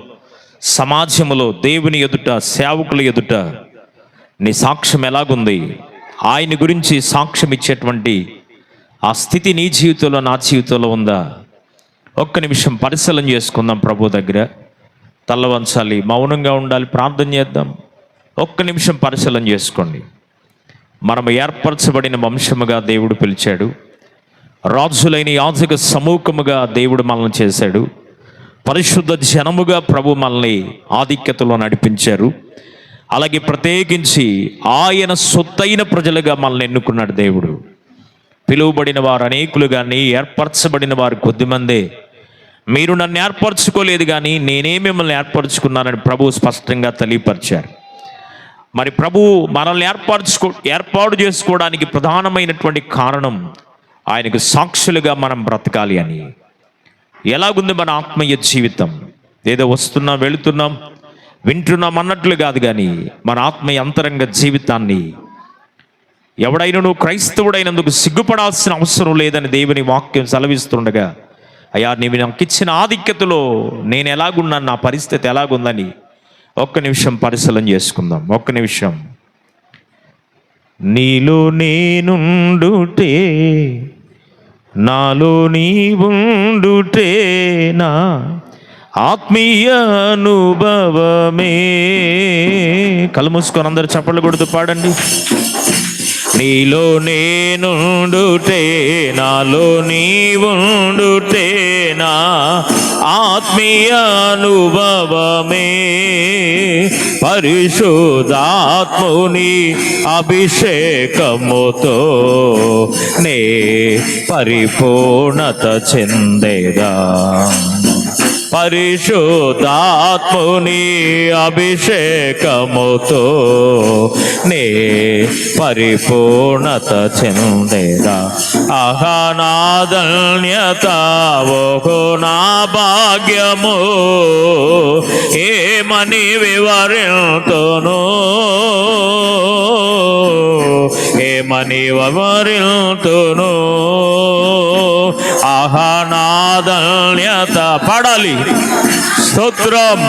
S1: సమాజములో, దేవుని ఎదుట, సేవకుల ఎదుట నీ సాక్ష్యం ఎలాగుంది? ఆయన గురించి సాక్ష్యం ఇచ్చేటువంటి ఆ స్థితి నీ జీవితంలో, నా జీవితంలో ఉందా? ఒక్క నిమిషం పరిశీలన చేసుకుందాం. ప్రభు దగ్గర తల్ల వంచాలి, మౌనంగా ఉండాలి, ప్రార్థన చేద్దాం. ఒక్క నిమిషం పరిశీలన చేసుకోండి. మనం ఏర్పరచబడిన వంశముగా దేవుడు పిలిచాడు. రాజులైన యాజక సమూహముగా దేవుడు మనల్ని చేశాడు. పరిశుద్ధ జనముగా ప్రభు మనల్ని ఆధిక్యతలో నడిపించారు. అలాగే ప్రత్యేకించి ఆయన సొత్తైన ప్రజలుగా మనల్ని ఎన్నుకున్నాడు దేవుడు. పిలువబడిన వారు అనేకులు కానీ, ఏర్పరచబడిన వారు కొద్దిమందే. మీరు నన్ను ఏర్పరచుకోలేదు కానీ నేనే మిమ్మల్ని ఏర్పరచుకున్నానని ప్రభు స్పష్టంగా తెలియపరిచారు. మరి ప్రభు మనల్ని ఏర్పాటు చేసుకోవడానికి ప్రధానమైనటువంటి కారణం ఆయనకు సాక్షులుగా మనం బ్రతకాలి అని. ఎలాగుంది మన ఆత్మీయ జీవితం? ఏదో వస్తున్నాం, వెళుతున్నాం, వింటున్నాం అన్నట్లు కాదు, కానీ మన ఆత్మీయ అంతరంగ జీవితాన్ని ఎవడైనా క్రైస్తవుడైనందుకు సిగ్గుపడాల్సిన అవసరం లేదని దేవుని వాక్యం సెలవిస్తుండగా, అయ్యా నీవు నాకు ఇచ్చిన ఆధిక్యతలో నేను ఎలాగున్నాను, నా పరిస్థితి ఎలాగుందని ఒక్క నిమిషం పరిశీలన చేసుకుందాం. ఒక్క నిమిషం. నీలో నేనుండుటే, నాలో నీవుండుటేనా ఆత్మీయ అనుభవమే. కళ్ళు మూసుకొని అందరు చప్పట్లు కొడుతూ పాడండి. నీలో నేనుండుటే, నాలో నీవుండుటే, నా ఆత్మీయ అనుభవమే. పరిశుద్ధాత్ముని అభిషేకముతో నే పరిపూర్ణత చెందేదా. పరిశుద్ధాత్ముని అభిషేకముతో నే పరిపూర్ణత చెందేదా. ఆహా నా ధన్యత, ఓహో నా భాగ్యము, ఏమని వివరింతును, ఏమని వివరింతును. ఆహా నా ధన్యత. పాడాలి. స్తోత్రం.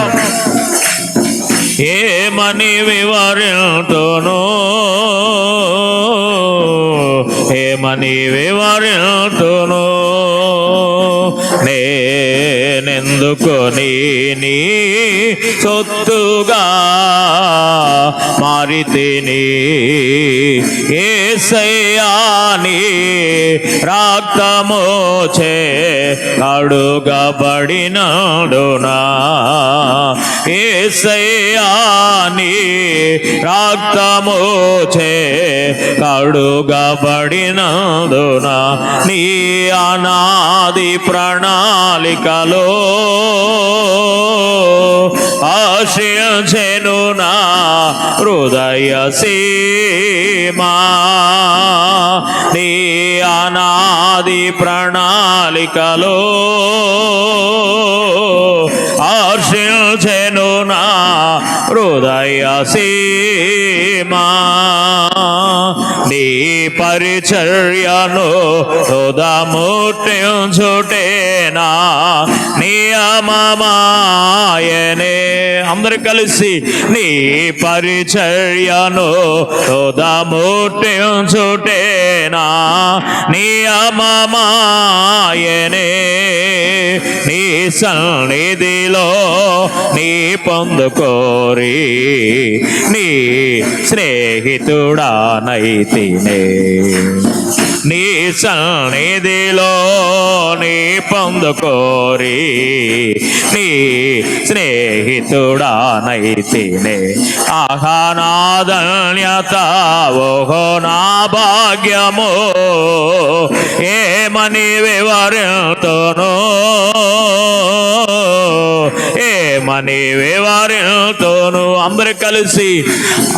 S1: ఏమని వివరింతును, ఏమని వివరింతును. నేనెందుకు నీ సొత్తుగా మారితిని, యేసయ్యా నీ రక్తముచే కడుగబడినడునా. యేసయ్యా నీ రక్తముచే కడుగబడినడునా. నీ అనాది ప్రణాళికలో ఆశ్రయించెను నా హృదయ సీమా. నీ అనాది ప్రణాళికలో ఆశ్రయించెను నా హృదయ సీమా. నీ పరిచర్యను హృదముట్టించుటేనా నియమమాయనే. అందరు కలిసి నీ పరిచర్యను హృదముట్టించుటేనా నియమమాయనే. నీ సన్నిధిలో నీ పొందుకోరి నీ స్నేహితుడానైతినే. నీ సన్నిధిలో నీ పొందుకోరి నీ స్నేహితుడానైతినే. ఆహా నా ధన్యత, ఓహో నా భాగ్యము, ఏమని వివరింతును, ఏమని వివరింతును. అందరు కలిసి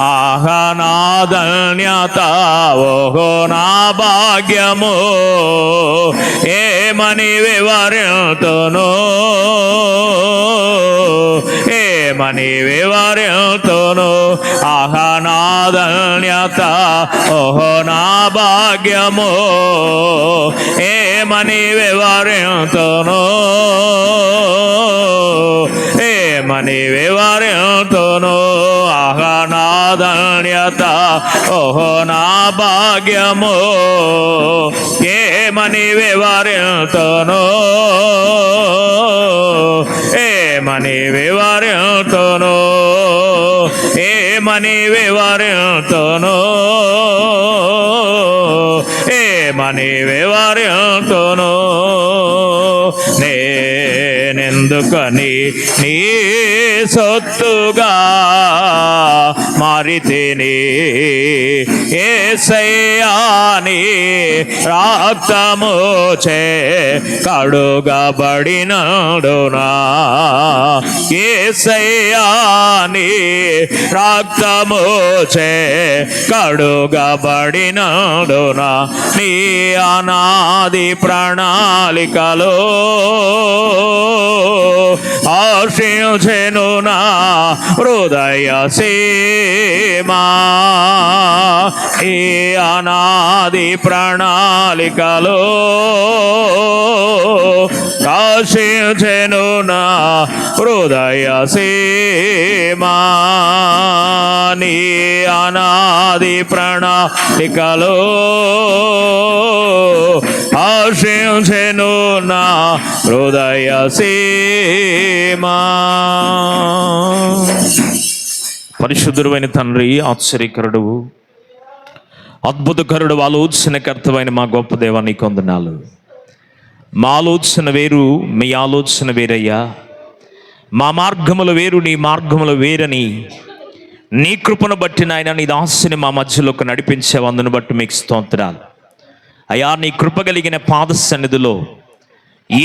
S1: ఆహా నా ధన్యత, ఓహో నా భాగ్యము, ఏమని వివరింతును, ఏమని వివరింతును. ఆహా నా ధన్యత, ఓహో నా భాగ్యము, ఏమని వివరింతును, ఏమని వివరింతును. ఆహా నా ధన్యత, ఓహో నా భాగ్యము, ఏమని వివరింతును, ఏమని వివరింతును, ఏమని వివరింతును, ఏమని వివరింతును. నేనెందుకని నీ సొత్తుగా మారితిని, యేసయ్యా నీ రక్తముచే కడుగబడినడునా. యేసయ్యా నీ రక్తముచే కడుగబడినడునా. నీ అనాది ప్రణాళికలో ఆశ్రయించెను నా హృదయ సీమా. ఈ అనాది ప్రణాళికలో ఆశ్రయించెను నా హృదయ సీమా. నీ అనాది ప్రణాళికలో హర్షించెను నా హృదయ సీమా. పరిశుద్ధుడైన తండ్రి, ఆశ్చర్యకరుడు, అద్భుతకరుడు, ఆలోచనకర్తమైన మా గొప్ప దేవా, నీకు వందనాలు. మా ఆలోచన వేరు, మీ ఆలోచన వేరయ్యా. మా మార్గములు వేరు, నీ మార్గములు వేరని నీ కృపను బట్టి నాయన నీ దాసుని మా మధ్యలోకి నడిపించావు. అందును బట్టి మీకు స్తోత్రాలు అయ్యా. నీ కృప కలిగిన పాద సన్నిధిలో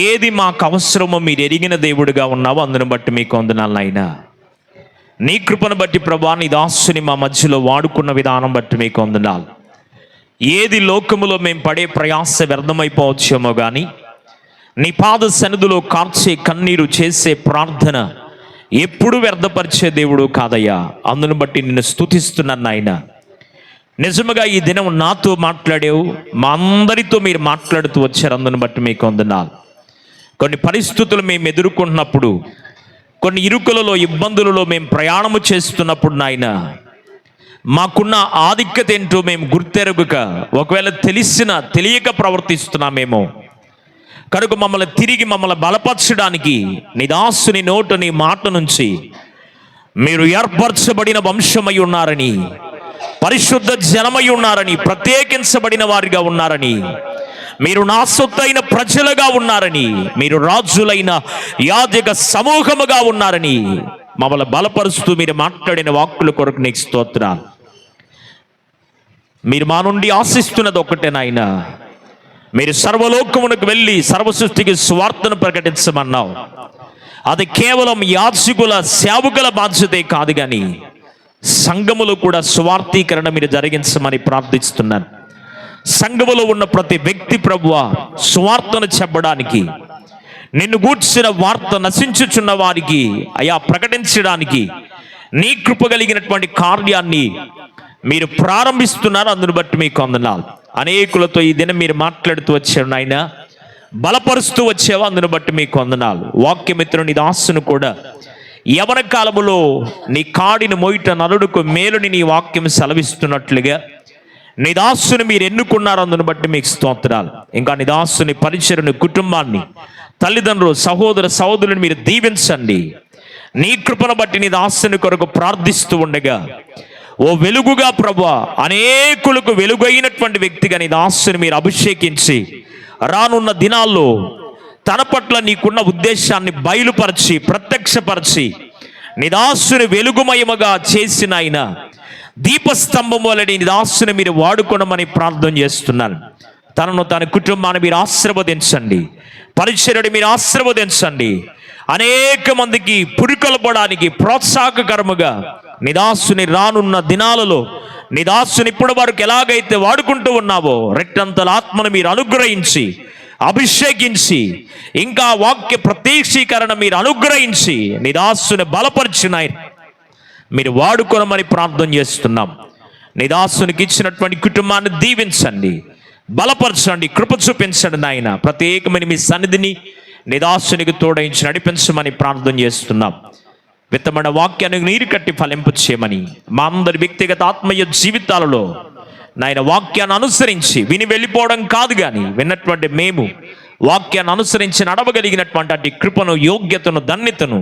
S1: ఏది మాకు అవసరమో మీరు ఎరిగిన దేవుడిగా ఉన్నావో అందును బట్టి మీకు వందనాలు నాయనా. నీ కృపను బట్టి ప్రభా, నీ దాసుని మా మధ్యలో వాడుకున్న విధానం బట్టి మీకు వందనాలు. ఏది లోకములో మేము పడే ప్రయాస వ్యర్థమైపోవచ్చేమో కానీ నీ పాద సన్నిధిలో కార్చే కన్నీరు, చేసే ప్రార్థన ఎప్పుడు వ్యర్థపరిచే దేవుడు కాదయ్యా. అందును బట్టి నిన్ను స్తుతిస్తున్నాను నాయన. నిజముగా ఈ దినం నాతో మాట్లాడావు, మా అందరితో మీరు మాట్లాడుతూ వచ్చారు. అందును బట్టి మీకు వందనాలు. కొన్ని పరిస్థితులు మేము ఎదుర్కొన్నప్పుడు, కొన్ని ఇరుకులలో, ఇబ్బందులలో మేము ప్రయాణము చేస్తున్నప్పుడు నాయన, మాకున్న ఆధిక్యత ఏంటో మేము గుర్తెరగక, ఒకవేళ తెలిసినా తెలియక ప్రవర్తిస్తున్నామేమో కనుక మమ్మల్ని బలపరచడానికి నీ దాసుని నోట, నీ మాట నుంచి మీరు ఏర్పరచబడిన వంశమై ఉన్నారని, పరిశుద్ధ జనమై ఉన్నారని, ప్రత్యేకించబడిన వారిగా ఉన్నారని, మీరు నా సొత్తైన ప్రజలుగా ఉన్నారని, మీరు రాజులైన యాజక సమూహముగా ఉన్నారని మమ్మల్ని బలపరుస్తూ మీరు మాట్లాడిన వాక్కుల కొరకు నీకు స్తోత్రాలు. మీరు మా నుండి ఆశిస్తున్నది ఒకటే నాయన, మీరు సర్వలోకమునకు వెళ్ళి సర్వసృష్టికి స్వార్థను ప్రకటించమన్నావు. అది కేవలం యాజకుల సేవకుల బాధ్యతే కాదు కానీ సంఘములో కూడా స్వార్థీకరణ మీరు జరిగించమని ప్రార్థిస్తున్నాను. సంఘములో ఉన్న ప్రతి వ్యక్తి ప్రభువా స్వార్థను చెప్పడానికి, నిన్ను గూర్చిన వార్త నశించుచున్న వారికి అయా ప్రకటించడానికి నీ కృప కలిగినటువంటి కార్యాన్ని మీరు ప్రారంభిస్తున్నారు. అందును బట్టి మీకు వందనాలు. అనేకులతో ఈ దినం మీరు మాట్లాడుతూ వచ్చారు నాయన, బలపరుస్తూ వచ్చావు. అందును బట్టి మీకు వందనాలు. వాక్యమిత్రుని దాసును కూడా యవన కాలములో నీ కాడిని మోయిట నలుడుకు మేలుని నీ వాక్యం సెలవిస్తున్నట్లుగా నీ దాసుని మీరు ఎన్నుకున్నారు. అందును బట్టి మీకు స్తోత్రాలు. ఇంకా నీ దాసుని పరిచరుని కుటుంబాన్ని, తల్లిదండ్రులు, సహోదర సహోదరుని మీరు దీవించండి. నీ కృపను బట్టి నీ దాసుని కొరకు ప్రార్థిస్తూ ఉండగా ఓ వెలుగుగా ప్రభువా, అనేకులకు వెలుగైనటువంటి వ్యక్తిగా నీ దాసుని మీరు అభిషేకించి రానున్న దినాల్లో తన పట్ల నీకున్న ఉద్దేశాన్ని బయలుపరిచి ప్రత్యక్షపరిచి నీ దాసుని వెలుగుమయముగా చేసిన ఆయన దీపస్తంభం వలె నీ దాసుని మీరు వాడుకోనమని ప్రార్థన చేస్తున్నాను. తనను తన కుటుంబాన్ని మీరు ఆశీర్వదించండి. పరిచర్యని మీరు ఆశీర్వదించండి. అనేక మందికి పురికొల్పడానికి ప్రోత్సాహకరముగా నీ దాసుని రానున్న దినాలలో నీ దాసుని ఇప్పటి వరకు ఎలాగైతే వాడుకుంటూ ఉన్నావో రెట్టంతల ఆత్మను మీరు అనుగ్రహించి అభిషేకించి ఇంకా వాక్య ప్రత్యక్షీకరణ మీరు అనుగ్రహించి నీ దాసుని బలపరిచిన మీరు వాడుకోనమని ప్రార్థన చేస్తున్నాం. నీ దాసునికి ఇచ్చినటువంటి కుటుంబాన్ని దీవించండి, బలపరచండి, కృప చూపించండి నాయన. ప్రత్యేకమైన మీ సన్నిధిని నీ దాసునికి తోడయించి నడిపించమని ప్రార్థన చేస్తున్నాం. విత్తమైన వాక్యాన్ని నీరు కట్టి ఫలింపు చేయమని మా అందరి వ్యక్తిగత ఆత్మీయ జీవితాలలో నాయన వాక్యాన్ని అనుసరించి విని వెళ్ళిపోవడం కాదు కానీ విన్నటువంటి మేము వాక్యాన్ని అనుసరించి నడవగలిగినటువంటి అటు కృపను, యోగ్యతను, ధన్యతను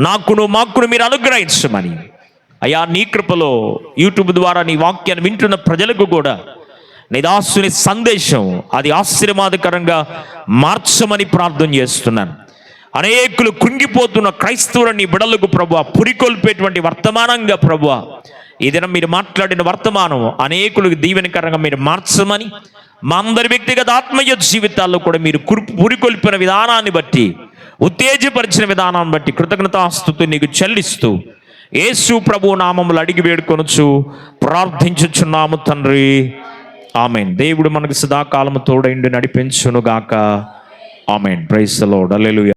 S1: మాకును మీరు అనుగ్రహించమని అయ్యా. నీ కృపలో యూట్యూబ్ ద్వారా నీ వాక్యాన్ని వింటున్న ప్రజలకు కూడా నీ దాసుని సందేశం అది ఆశీర్వాదకరంగా మార్చమని ప్రార్థన చేస్తున్నాను. అనేకులు కృంగిపోతున్న క్రైస్తవుల నీ బిడలకు ప్రభువా పురికొల్పేటువంటి వర్తమానంగా ప్రభువా ఈ దినం మీరు మాట్లాడిన వర్తమానం అనేకులకు దీవెనకరంగా మీరు మార్చమని మా అందరి వ్యక్తిగత ఆత్మీయ జీవితాల్లో కూడా మీరు పురికొల్పిన విధానాన్ని బట్టి, ఉత్తేజపరిచిన విధానాన్ని బట్టి కృతజ్ఞతాస్తుతి నీకు చెల్లిస్తూ యేసు ప్రభు నామములు అడిగి వేడుకొనుచు ప్రార్థించుచున్నాము తండ్రి, ఆమెన్. దేవుడు మనకు సదాకాలము తోడైండి నడిపించునుగాక. Amen. Praise the lord. Hallelujah.